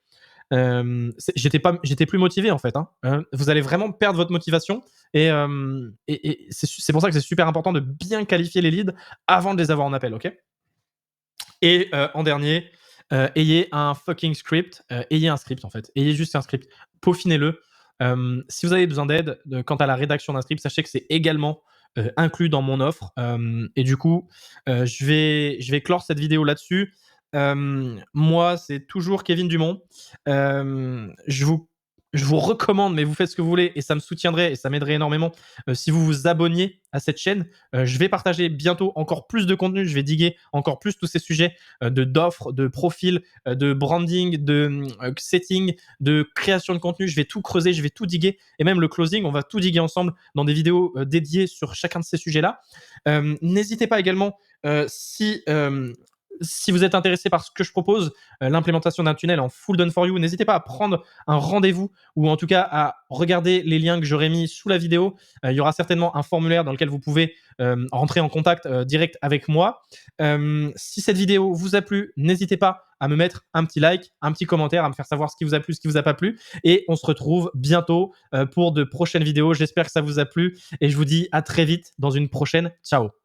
J'étais plus motivé en fait, hein. Vous allez vraiment perdre votre motivation, et c'est pour ça que c'est super important de bien qualifier les leads avant de les avoir en appel, ok? Et en dernier, ayez un fucking script, ayez un script en fait, ayez juste un script, peaufinez-le. Si vous avez besoin d'aide quant à la rédaction d'un script, sachez que c'est également inclus dans mon offre. Et du coup, je vais clore cette vidéo là-dessus. Moi, c'est toujours Kevin Dumont. Je vous recommande, mais vous faites ce que vous voulez et ça me soutiendrait et ça m'aiderait énormément si vous vous abonniez à cette chaîne. Je vais partager bientôt encore plus de contenu. Je vais diguer encore plus tous ces sujets d'offres, de profils, de branding, de setting, de création de contenu. Je vais tout creuser, je vais tout diguer, et même le closing, on va tout diguer ensemble dans des vidéos dédiées sur chacun de ces sujets-là. N'hésitez pas également, si si vous êtes intéressé par ce que je propose, l'implémentation d'un tunnel en full done for you, n'hésitez pas à prendre un rendez-vous ou en tout cas à regarder les liens que j'aurai mis sous la vidéo. Il y aura certainement un formulaire dans lequel vous pouvez rentrer en contact direct avec moi. Si cette vidéo vous a plu, n'hésitez pas à me mettre un petit like, un petit commentaire, à me faire savoir ce qui vous a plu, ce qui vous a pas plu. Et on se retrouve bientôt pour de prochaines vidéos. J'espère que ça vous a plu et je vous dis à très vite dans une prochaine. Ciao.